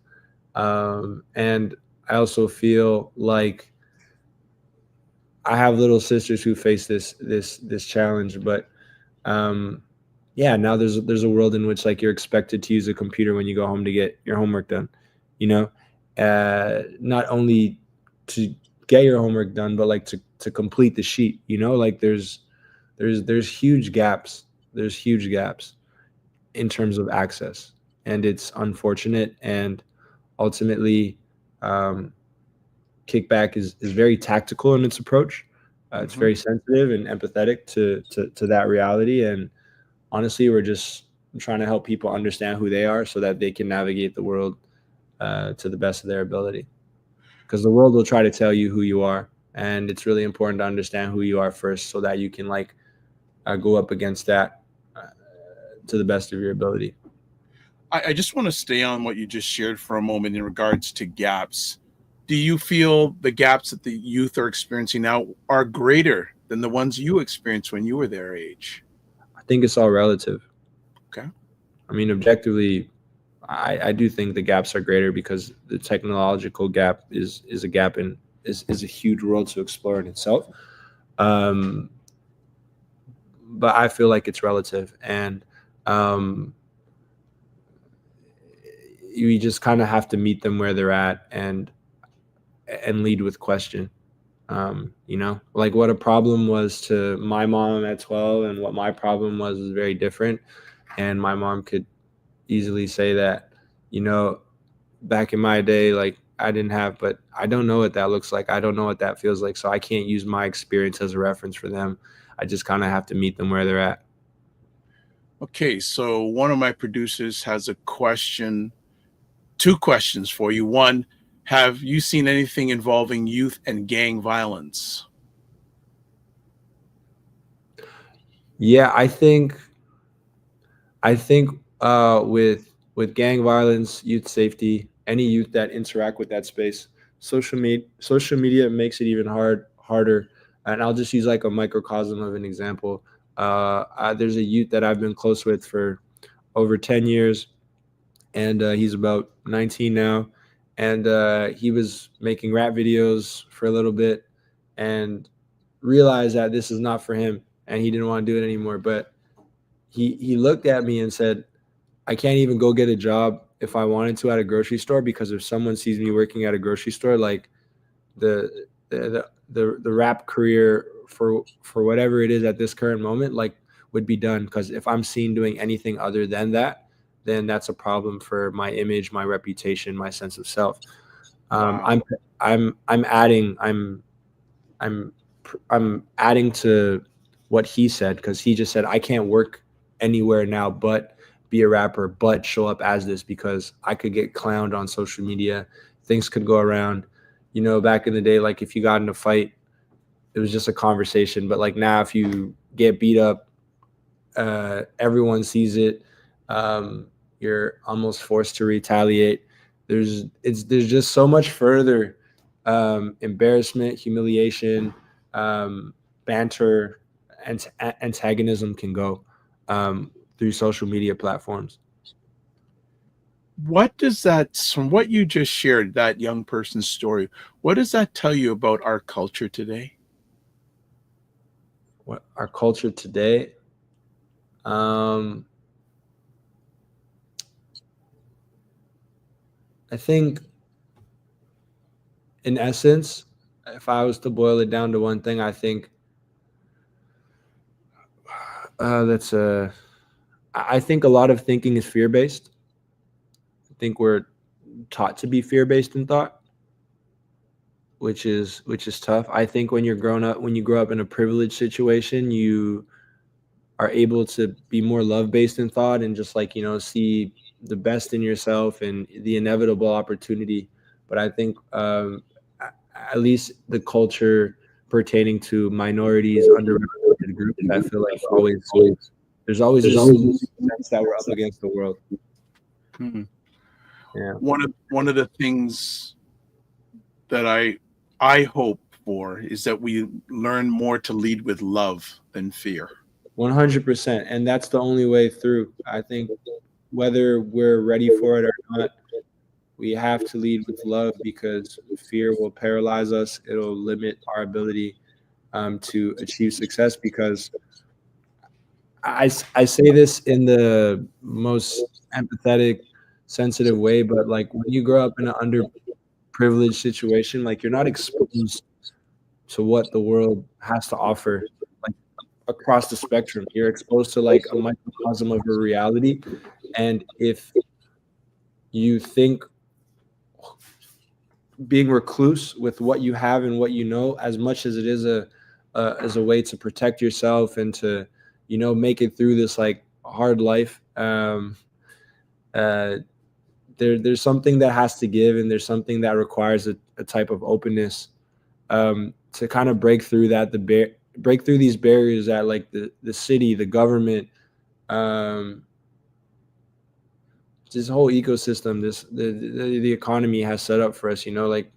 And I also feel like I have little sisters who face this challenge, but now there's a world in which like you're expected to use a computer when you go home to get your homework done, not only to get your homework done, but like to complete the sheet, like there's huge gaps. There's huge gaps in terms of access, and it's unfortunate. And ultimately, Kickback is very tactical in its approach. It's very sensitive and empathetic to that reality. And honestly, we're just trying to help people understand who they are so that they can navigate the world to the best of their ability. Because the world will try to tell you who you are, and it's really important to understand who you are first so that you can like go up against that to the best of your ability. I just want to stay on what you just shared for a moment in regards to gaps. Do you feel the gaps that the youth are experiencing now are greater than the ones you experienced when you were their age? I think it's all relative. Okay. I mean, objectively, I do think the gaps are greater because the technological gap is a gap and is a huge world to explore in itself. But I feel like it's relative. And you just kind of have to meet them where they're at and lead with question. You know, like what a problem was to my mom at 12 and what my problem was very different. And my mom could easily say that, you know, back in my day, like I didn't have, but I don't know what that looks like. I don't know what that feels like. So I can't use my experience as a reference for them. I just kind of have to meet them where they're at. Okay, so one of my producers has a question, two questions for you. One, have you seen anything involving youth and gang violence? Yeah, I think with gang violence, youth safety, any youth that interact with that space, social media makes it even harder. And I'll just use like a microcosm of an example. There's a youth that I've been close with for over 10 years, and he's about 19 now. And he was making rap videos for a little bit and realized that this is not for him and he didn't want to do it anymore. But he looked at me and said, I can't even go get a job if I wanted to at a grocery store, because if someone sees me working at a grocery store, like the rap career for whatever it is at this current moment, like would be done. Because if I'm seen doing anything other than that, then that's a problem for my image, my reputation, my sense of self. Wow. I'm adding to what he said, because he just said I can't work anywhere now but be a rapper, but show up as this, because I could get clowned on social media. Things could go around. You know, back in the day, like if you got in a fight, it was just a conversation. But like now, if you get beat up, everyone sees it. You're almost forced to retaliate. There's just so much further embarrassment, humiliation, banter, and antagonism can go through social media platforms. What does that, from what you just shared, that young person's story, what does that tell you about our culture today? What our culture today? I think, in essence, if I was to boil it down to one thing, I think I think a lot of thinking is fear-based. I think we're taught to be fear-based in thought, which is tough. I think when you grow up in a privileged situation, you are able to be more love-based in thought and just like, you know, see the best in yourself and the inevitable opportunity. But I think at least the culture pertaining to minorities, underrepresented groups, I feel like there's always this sense that we're up against the world. Hmm. Yeah. One of the things that I hope for is that we learn more to lead with love than fear. 100%. And that's the only way through. I think whether we're ready for it or not, we have to lead with love, because fear will paralyze us. It'll limit our ability to achieve success. Because I say this in the most empathetic, sensitive way, but like when you grow up in an underprivileged situation, like you're not exposed to what the world has to offer, like across the spectrum. You're exposed to like a microcosm of a reality. And if you think being recluse with what you have and what you know, as much as it is as a way to protect yourself and to, you know, make it through this like hard life, there's something that has to give, and there's something that requires a type of openness to kind of break through break through these barriers that like the city, the government, this whole ecosystem, the economy has set up for us. You know, like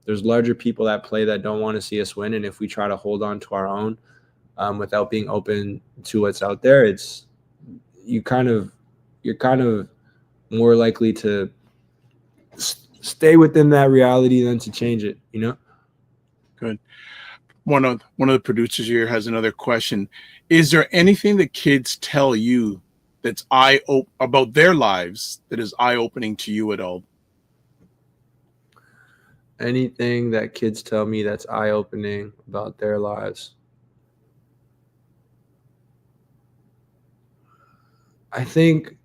there's larger people at play that don't want to see us win, and if we try to hold on to our own without being open to what's out there, you're kind of more likely to stay within that reality than to change it, you know? Good. One of the producers here has another question. Is there anything that kids tell you that's about their lives that is eye-opening to you at all? Anything that kids tell me that's eye-opening about their lives. I think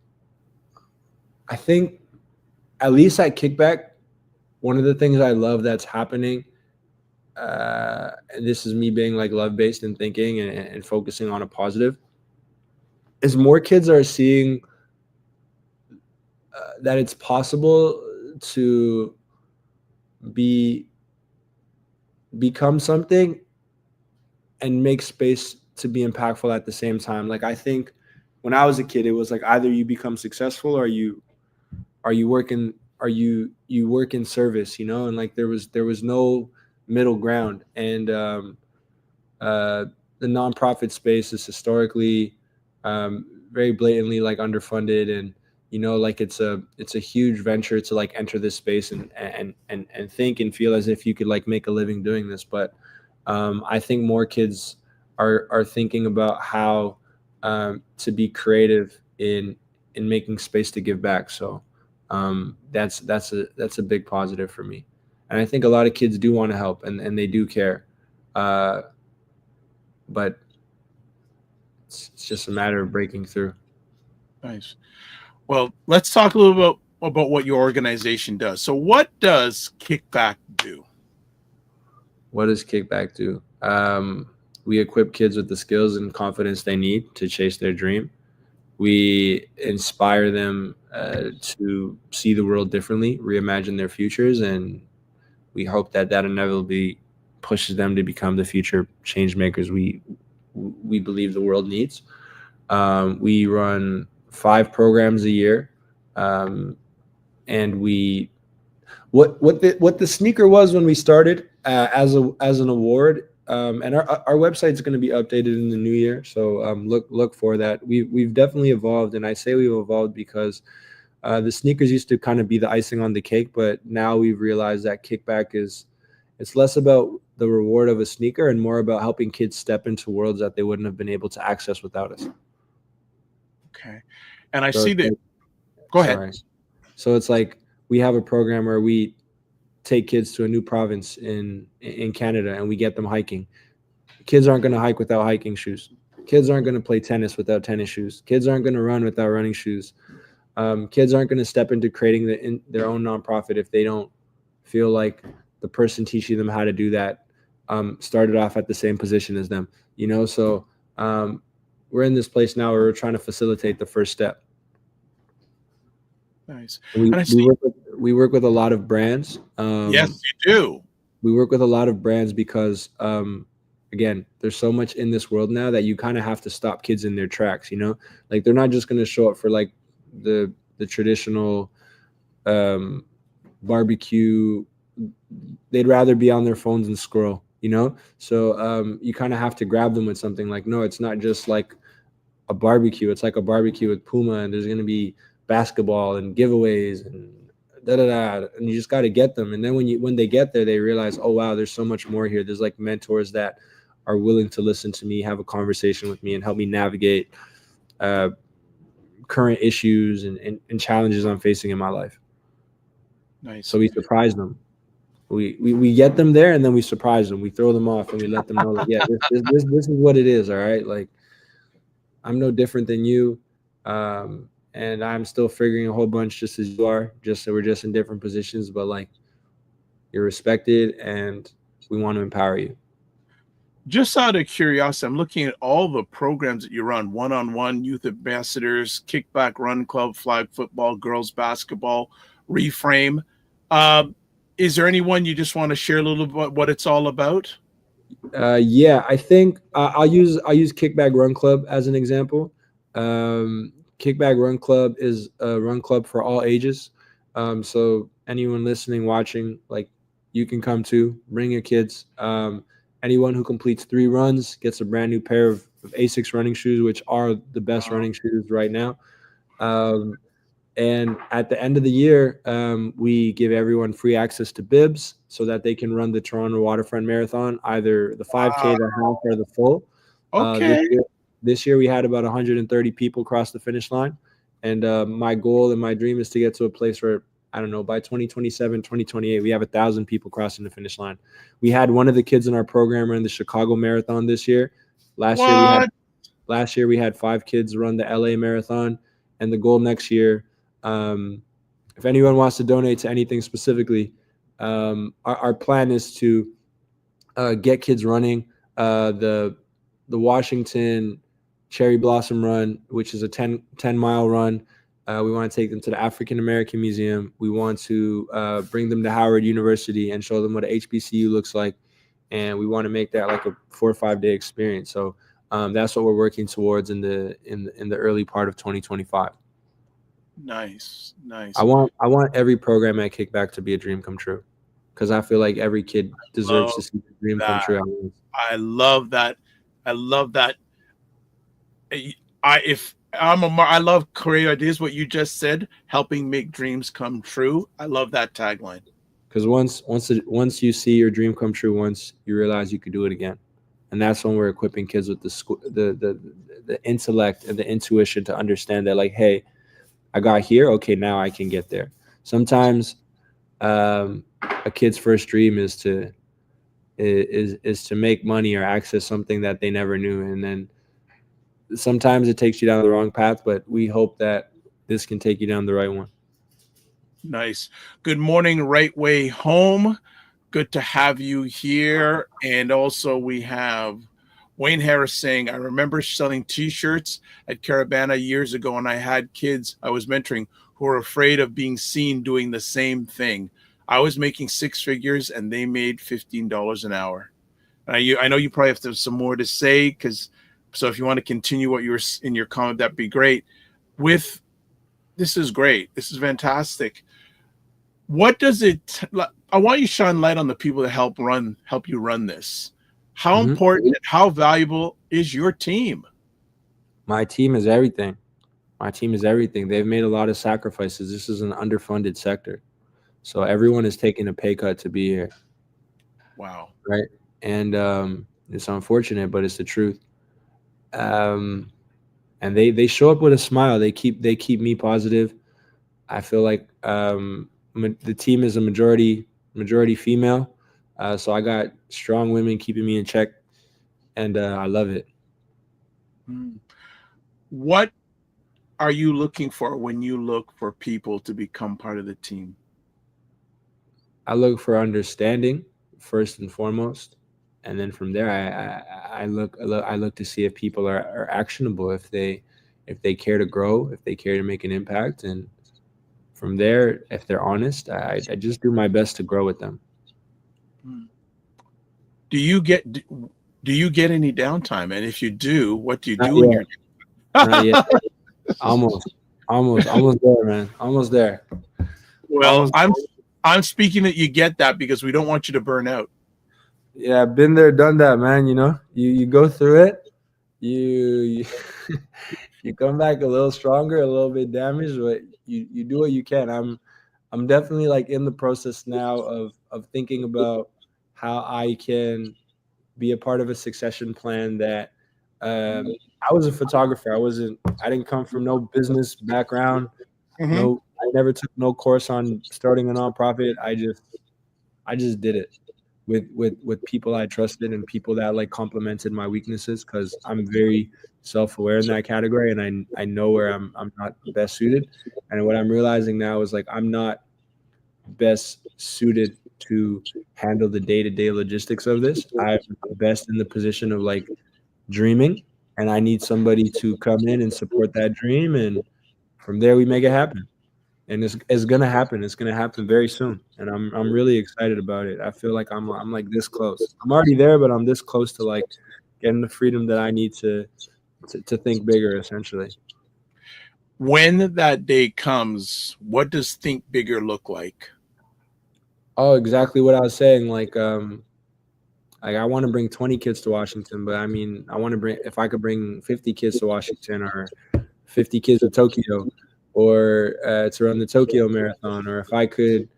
at least at Kickback, one of the things I love that's happening, and this is me being like love-based and thinking and focusing on a positive, is more kids are seeing that it's possible to become something and make space to be impactful at the same time. Like, I think when I was a kid, it was like either you become successful or you work in service, you know, and like there was no middle ground. And the nonprofit space is historically very blatantly like underfunded, and you know, like it's a huge venture to like enter this space and think and feel as if you could like make a living doing this. But I think more kids are thinking about how to be creative in making space to give back. So that's a big positive for me. And I think a lot of kids do want to help and they do care. But it's just a matter of breaking through. Nice. Well, let's talk a little bit about what your organization does. So what does Kickback do? What does Kickback do? We equip kids with the skills and confidence they need to chase their dream. We inspire them to see the world differently, reimagine their futures, and we hope that inevitably pushes them to become the future change makers we believe the world needs. We run 5 programs a year, and what the sneaker was when we started as an award. And our website is going to be updated in the new year, so look for that. We've definitely evolved, and I say we've evolved because the sneakers used to kind of be the icing on the cake, but now we've realized that Kickback it's less about the reward of a sneaker and more about helping kids step into worlds that they wouldn't have been able to access without us. Okay, and I see that. Go ahead. So it's like we have a program where we take kids to a new province in Canada and we get them hiking. Kids aren't going to hike without hiking shoes. Kids aren't going to play tennis without tennis shoes. Kids aren't going to run without running shoes. Kids aren't going to step into creating their own nonprofit if they don't feel like the person teaching them how to do that started off at the same position as them, you know? So we're in this place now where we're trying to facilitate the first step. Nice. We work with a lot of brands. Yes, you do. We work with a lot of brands because, again, there's so much in this world now that you kind of have to stop kids in their tracks, you know? Like, they're not just going to show up for, like, the traditional barbecue. They'd rather be on their phones and scroll, you know? So you kind of have to grab them with something like, no, it's not just like a barbecue. It's like a barbecue with Puma, and there's going to be basketball and giveaways and and you just got to get them. And then when they get there, they realize, oh wow, there's so much more here. There's like mentors that are willing to listen to me, have a conversation with me, and help me navigate current issues and challenges I'm facing in my life. Nice. So we surprise them. We get them there, and then we surprise them. We throw them off, and we let them know, like, yeah, this is what it is. All right, like, I'm no different than you. And I'm still figuring a whole bunch just as you are, just so we're just in different positions, but like, you're respected and we want to empower you. Just out of curiosity, I'm looking at all the programs that you run: one-on-one, youth ambassadors, Kickback Run Club, flag football, girls basketball, Reframe. Is there anyone you just want to share a little bit what it's all about? Yeah, I think I'll use Kickback Run Club as an example. Kickback Run Club is a run club for all ages. So anyone listening, watching, like, you can come too. Bring your kids. Anyone who completes 3 runs gets a brand new pair of Asics running shoes, which are the best running shoes right now. And at the end of the year, we give everyone free access to bibs so that they can run the Toronto Waterfront Marathon, either the 5K, the half, or the full. Okay. This year we had about 130 people cross the finish line. And my goal and my dream is to get to a place where, I don't know, by 2027, 2028, we have 1,000 people crossing the finish line. We had one of the kids in our program run the Chicago Marathon this year. Last year we had 5 kids run the LA Marathon. And the goal next year, if anyone wants to donate to anything specifically, our plan is to get kids running the Washington Cherry Blossom Run, which is a 10-mile run. We want to take them to the African American Museum. We want to bring them to Howard University and show them what a HBCU looks like. And we want to make that like a 4 or 5 day experience. So that's what we're working towards in the early part of 2025. Nice. I want every program at Kickback to be a dream come true, because I feel like every kid deserves to see the dream come true. I love that. I love creative ideas. What you just said, helping make dreams come true. I love that tagline. Because once you see your dream come true, once you realize you could do it again, and that's when we're equipping kids with the intellect and the intuition to understand that, like, hey, I got here. Okay, now I can get there. Sometimes a kid's first dream is to make money or access something that they never knew, and then sometimes it takes you down the wrong path, but we hope that this can take you down the right one. Nice. Good morning, Right Way Home. Good to have you here. And also we have Wayne Harris saying, I remember selling T-shirts at Caravana years ago, and I had kids I was mentoring who were afraid of being seen doing the same thing. I was making 6 figures and they made $15 an hour. I know you probably have some more to say, so if you want to continue what you were in your comment, that'd be great. This is great. This is fantastic. What does it? I want you to shine light on the people that help you run this. How important, how valuable is your team? My team is everything. They've made a lot of sacrifices. This is an underfunded sector, so everyone is taking a pay cut to be here. Wow. Right. And it's unfortunate, but it's the truth. And they show up with a smile. They keep me positive. I feel like the team is a majority female, so I got strong women keeping me in check, and I love it. What are you looking for when you look for people to become part of the team? I look for understanding first and foremost. And then from there, I look to see if people are actionable, if they care to grow, if they care to make an impact, and from there, if they're honest, I just do my best to grow with them. Do you get any downtime? And if you do, what do you do in your? Not yet. Almost there, man. Almost there. Well, I'm speaking that you get that, because we don't want you to burn out. Yeah, I've been there, done that, man. You know, you go through it, you come back a little stronger, a little bit damaged, but you do what you can. I'm definitely like in the process now of thinking about how I can be a part of a succession plan that I was a photographer. I didn't come from no business background. No, I never took no course on starting a nonprofit. I just did it with people I trusted and people that like complemented my weaknesses, because I'm very self-aware in that category, and I know where I'm not best suited. And what I'm realizing now is like I'm not best suited to handle the day-to-day logistics of this. I'm best in the position of like dreaming, and I need somebody to come in and support that dream, and from there we make it happen. And it's gonna happen. It's gonna happen very soon, and I'm really excited about it. I feel like I'm like this close. I'm already there, but I'm this close to like getting the freedom that I need to think bigger, essentially. When that day comes, what does think bigger look like? Oh, exactly what I was saying. Like I want to bring 20 kids to Washington, but I mean, if I could bring 50 kids to Washington, or 50 kids to Tokyo, or to run the Tokyo Marathon, or if I could,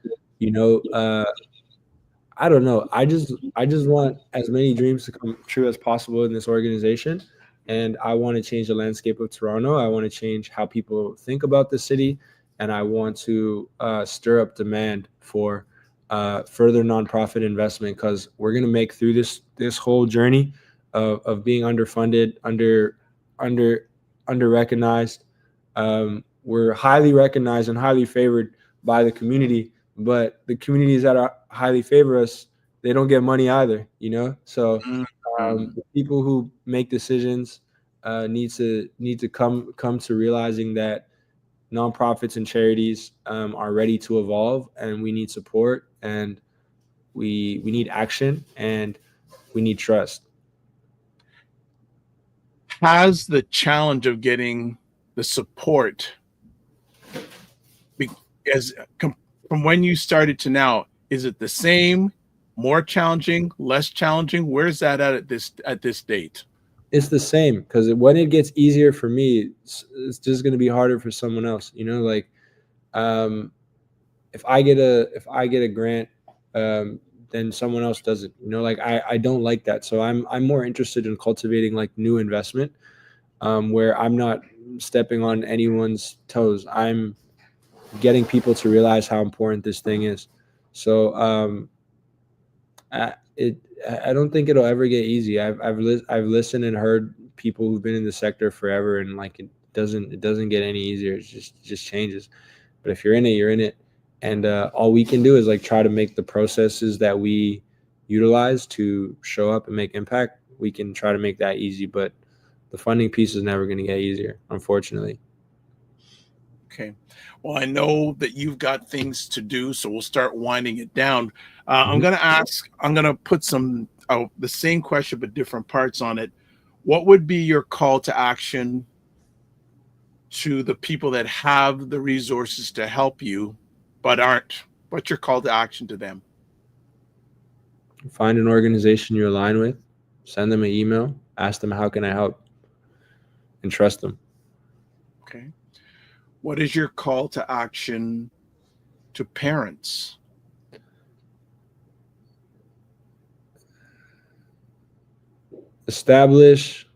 I don't know. I just want as many dreams to come true as possible in this organization, And I want to change the landscape of Toronto. I want to change how people think about the city. And I want to stir up demand for further nonprofit investment, because we're going to make through this whole journey of being underfunded, under recognized. We're highly recognized and highly favored by the community, but the communities that are highly favor us, they don't get money either, you know? So the people who make decisions need to come to realizing that nonprofits and charities are ready to evolve, and we need support, and we need action, and we need trust. Has the challenge of getting the support from when you started to now, is it the same, more challenging, less challenging? Where's that at this date? It's the same, because when it gets easier for me, it's just going to be harder for someone else. You know, like if I get a grant, then someone else doesn't. You know, like I don't like that. So I'm more interested in cultivating like new investment, where I'm not stepping on anyone's toes. I'm getting people to realize how important this thing is. So I don't think it'll ever get easy. I've listened and heard people who've been in the sector forever, and like it doesn't get any easier. It just changes. But if you're in it, you're in it. And all we can do is like try to make the processes that we utilize to show up and make impact. We can try to make that easy, but the funding piece is never going to get easier, unfortunately. Okay. Well, I know that you've got things to do, so we'll start winding it down. I'm going to put the same question, but different parts on it. What would be your call to action to the people that have the resources to help you, but aren't? What's your call to action to them? Find an organization you align with, send them an email, ask them, how can I help? And trust them. Okay. What is your call to action to parents? Establish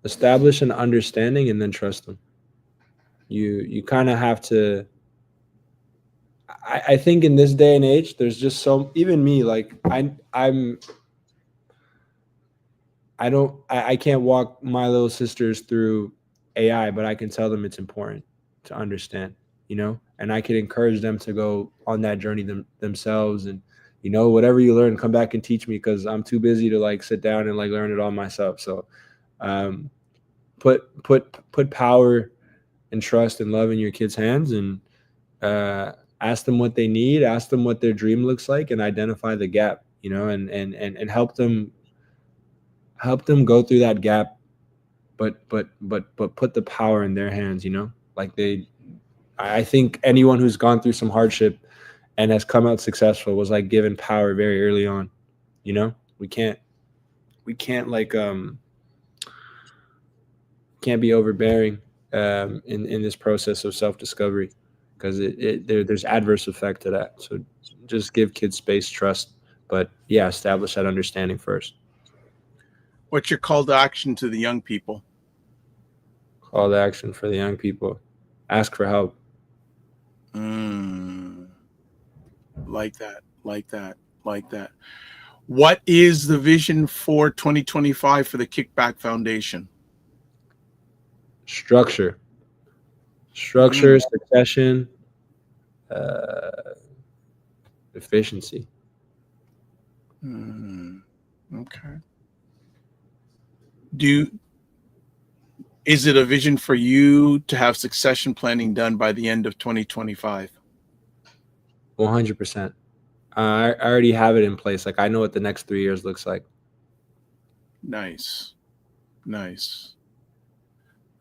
an understanding, and then trust them. You kind of have to. I think in this day and age, there's just even me, like I can't walk my little sisters through AI, but I can tell them it's important to understand, you know, and I can encourage them to go on that journey themselves. And, you know, whatever you learn, come back and teach me, because I'm too busy to like sit down and like learn it all myself. So put power and trust and love in your kids' hands, and ask them what they need, ask them what their dream looks like, and identify the gap, you know, and help them go through that gap, but put the power in their hands, you know, like I think anyone who's gone through some hardship and has come out successful was like given power very early on. You know, we can't like can't be overbearing in this process of self-discovery, because there's adverse effect to that. So just give kids space, trust, but yeah, establish that understanding first. What's your call to action to the young people? Call to action for the young people: ask for help. Like that. What is the vision for 2025 for the Kickback Foundation? Structure, succession, efficiency. Okay. Is it a vision for you to have succession planning done by the end of 2025? 100%. I already have it in place. Like I know what the next 3 years looks like. Nice.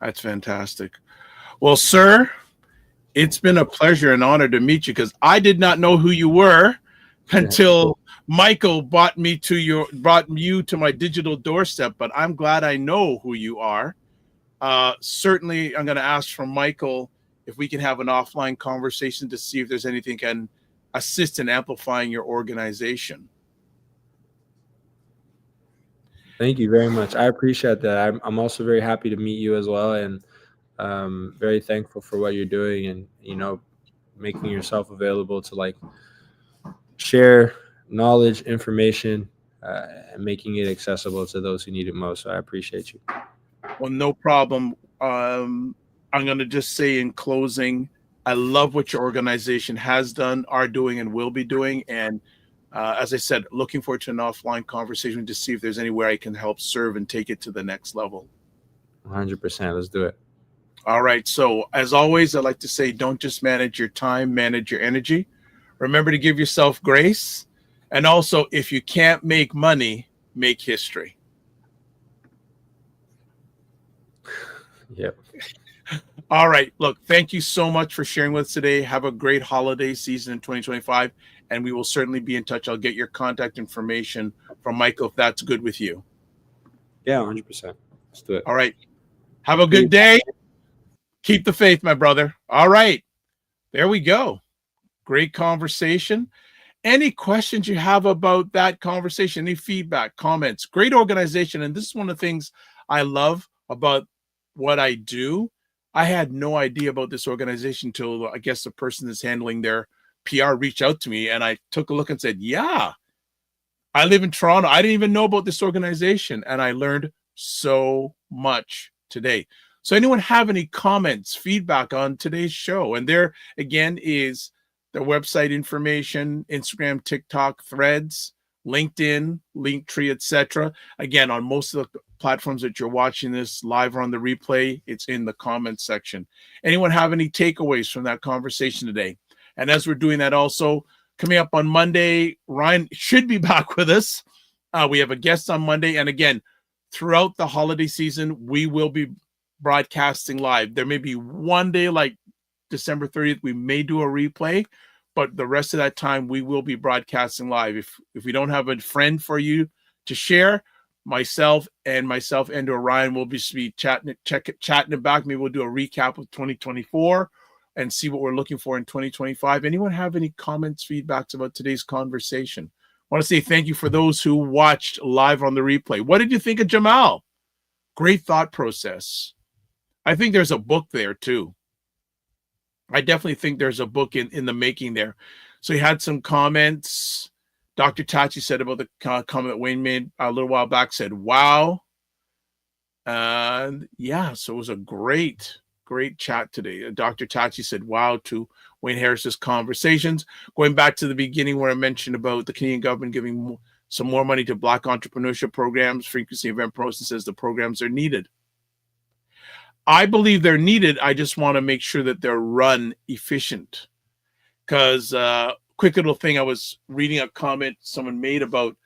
That's fantastic. Well, sir, it's been a pleasure and honor to meet you, because I did not know who you were until Michael brought you to my digital doorstep, but I'm glad I know who you are. Certainly, I'm going to ask from Michael if we can have an offline conversation to see if there's anything can assist in amplifying your organization. Thank you very much. I appreciate that. I'm also very happy to meet you as well, and very thankful for what you're doing, and making yourself available to like share knowledge, information, and making it accessible to those who need it most. So I appreciate you. Well, no problem. I'm going to just say in closing, I love what your organization has done, are doing, and will be doing. And as I said, looking forward to an offline conversation to see if there's anywhere I can help serve and take it to the next level. 100%. Let's do it. All right. So as always, I like to say, don't just manage your time, manage your energy. Remember to give yourself grace. And also, if you can't make money, make history. Yep. All right. Look, thank you so much for sharing with us today. Have a great holiday season in 2025. And we will certainly be in touch. I'll get your contact information from Michael if that's good with you. Yeah, 100%. Let's do it. All right. Have a good day. Keep the faith, my brother. All right. There we go. Great conversation. Any questions you have about that conversation, any feedback, comments, great organization. And this is one of the things I love about what I do. I had no idea about this organization until I guess the person that's handling their PR reached out to me, and I took a look and said, yeah, I live in Toronto. I didn't even know about this organization, and I learned so much today. So anyone have any comments, feedback on today's show? And there again is their website information, Instagram, TikTok, Threads, LinkedIn, Linktree, etc. Again, on most of the platforms that you're watching this live or on the replay, it's in the comments section. Anyone have any takeaways from that conversation today? And as we're doing that also, coming up on Monday, Ryan should be back with us. We have a guest on Monday. And again, throughout the holiday season, we will be broadcasting live. There may be one day like December 30th, we may do a replay, but the rest of that time we will be broadcasting live. If we don't have a friend for you to share, myself and or Ryan will be chatting it back. Maybe we'll do a recap of 2024 and see what we're looking for in 2025. Anyone have any comments, feedbacks about today's conversation? I want to say thank you for those who watched live on the replay. What did you think of Jamal? Great thought process. I think there's a book there too. I definitely think there's a book in the making there. So he had some comments. Dr. Tachi said about the comment that Wayne made a little while back, said, wow. And yeah, so it was a great chat today. Dr. Tachi said, wow, to Wayne Harris's conversations. Going back to the beginning where I mentioned about the Canadian government giving some more money to Black entrepreneurship programs, Frequency Event Process says the programs are needed. I believe they're needed. I just want to make sure that they're run efficient. Because quick little thing, I was reading a comment someone made about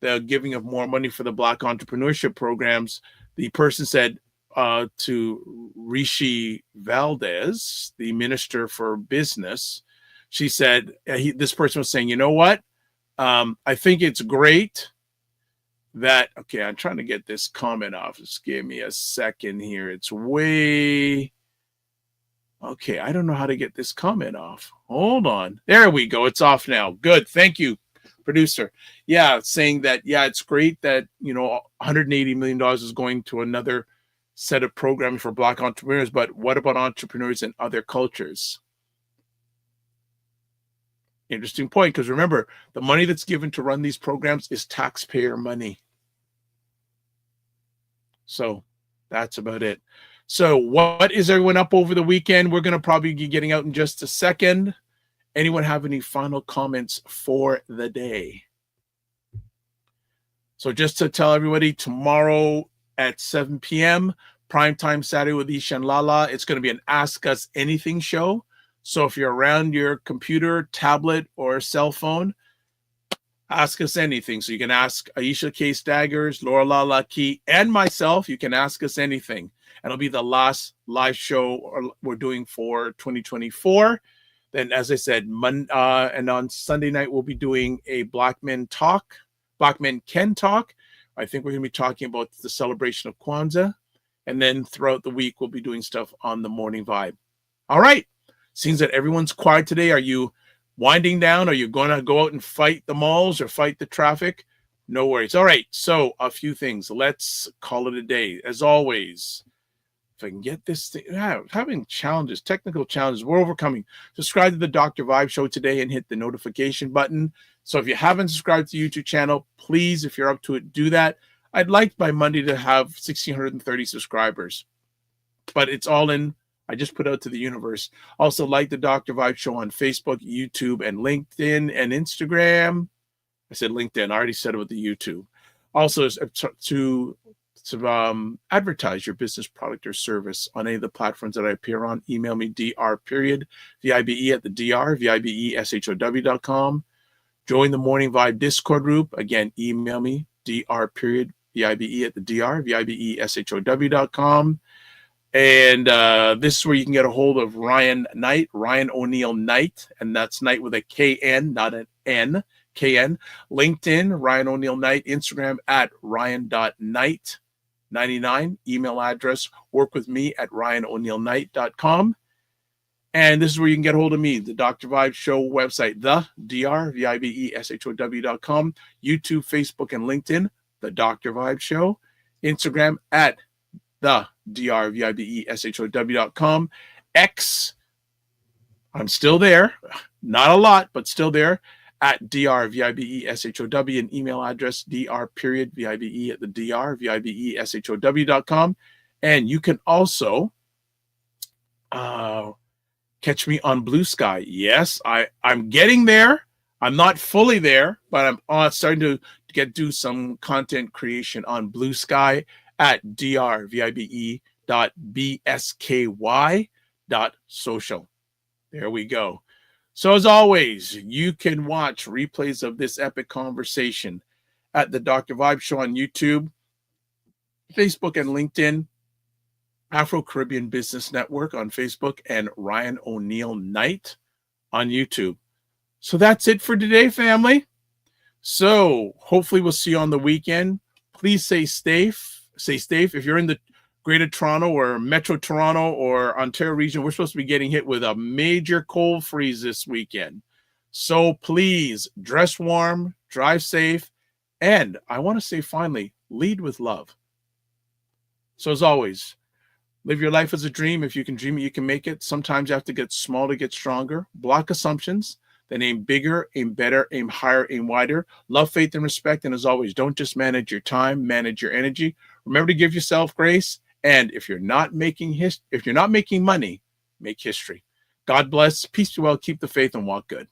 the giving of more money for the Black entrepreneurship programs. The person said to Rishi Valdez, the Minister for Business, she said, this person was saying, you know what? I think it's great that, okay, I'm trying to get this comment off. Just give me a second here. It's way, okay, I don't know how to get this comment off. Hold on. There we go. It's off now. Good. Thank you, producer. Yeah, saying that, yeah, it's great that, $180 million is going to another set of programming for Black entrepreneurs, but what about entrepreneurs in other cultures? Interesting point, because remember, the money that's given to run these programs is taxpayer money. So that's about it. So what is everyone up over the weekend? We're going to probably be getting out in just a second. Anyone have any final comments for the day? So just to tell everybody, tomorrow at 7 p.m., Primetime Saturday with Isha and Lala, it's going to be an Ask Us Anything show. So if you're around your computer, tablet, or cell phone, ask us anything. So you can ask Aisha K. Staggers, Laura Lala Key, and myself. You can ask us anything. And it'll be the last live show we're doing for 2024. Then, as I said, and on Sunday night, we'll be doing a Black Men Can Talk. I think we're going to be talking about the celebration of Kwanzaa. And then throughout the week, we'll be doing stuff on the Morning Vibe. All right. Seems that everyone's quiet today. Are you winding down? Are you going to go out and fight the malls or fight the traffic? No worries. All right. So a few things. Let's call it a day. As always, if I can get this thing, having challenges, technical challenges, we're overcoming. Subscribe to the Dr. Vibe Show today and hit the notification button. So if you haven't subscribed to the YouTube channel, please, if you're up to it, do that. I'd like by Monday to have 1,630 subscribers, but it's all in. I just put out to the universe. Also, like the Dr. Vibe Show on Facebook, YouTube, and LinkedIn and Instagram. I said LinkedIn. I already said it with the YouTube. Also, to advertise your business, product, or service on any of the platforms that I appear on, email me dr.vibe at the vibe.com. Join the Morning Vibe Discord group. Again, email me dr.vibe at the vibe.com. And this is where you can get a hold of Ryan Knight, Ryan Oneil Knight, and that's Knight with a K-N, not an N, K-N. LinkedIn, Ryan Oneil Knight. Instagram at ryan.knight99. Email address, workwithme@ryanoneilknight.com. And this is where you can get a hold of me, the Dr. Vibe Show website, the vibe.com, YouTube, Facebook, and LinkedIn, the Dr. Vibe Show. Instagram at the vibe.com. X, I'm still there, not a lot, but still there, at drvibe, and email address dr.vibe at the vibe.com. And you can also catch me on Blue Sky. Yes, I'm getting there. I'm not fully there, but I'm starting to do some content creation on Blue Sky at drvibe.bsky.social. There we go. So as always, you can watch replays of this epic conversation at the Dr. Vibe Show on YouTube, Facebook, and LinkedIn, Afro Caribbean Business Network on Facebook, and Ryan Oneil Knight on YouTube. So that's it for today, family. So hopefully we'll see you on the weekend. Please stay safe. If you're in the Greater Toronto or Metro Toronto or Ontario region, we're supposed to be getting hit with a major cold freeze this weekend. So please dress warm, drive safe, and I want to say finally, lead with love. So as always, live your life as a dream. If you can dream it, you can make it. Sometimes you have to get small to get stronger. Block assumptions. Then aim bigger, aim better, aim higher, aim wider. Love, faith, and respect. And as always, don't just manage your time, manage your energy. Remember to give yourself grace. And if you're not making money, make history. God bless. Peace be well. Keep the faith and walk good.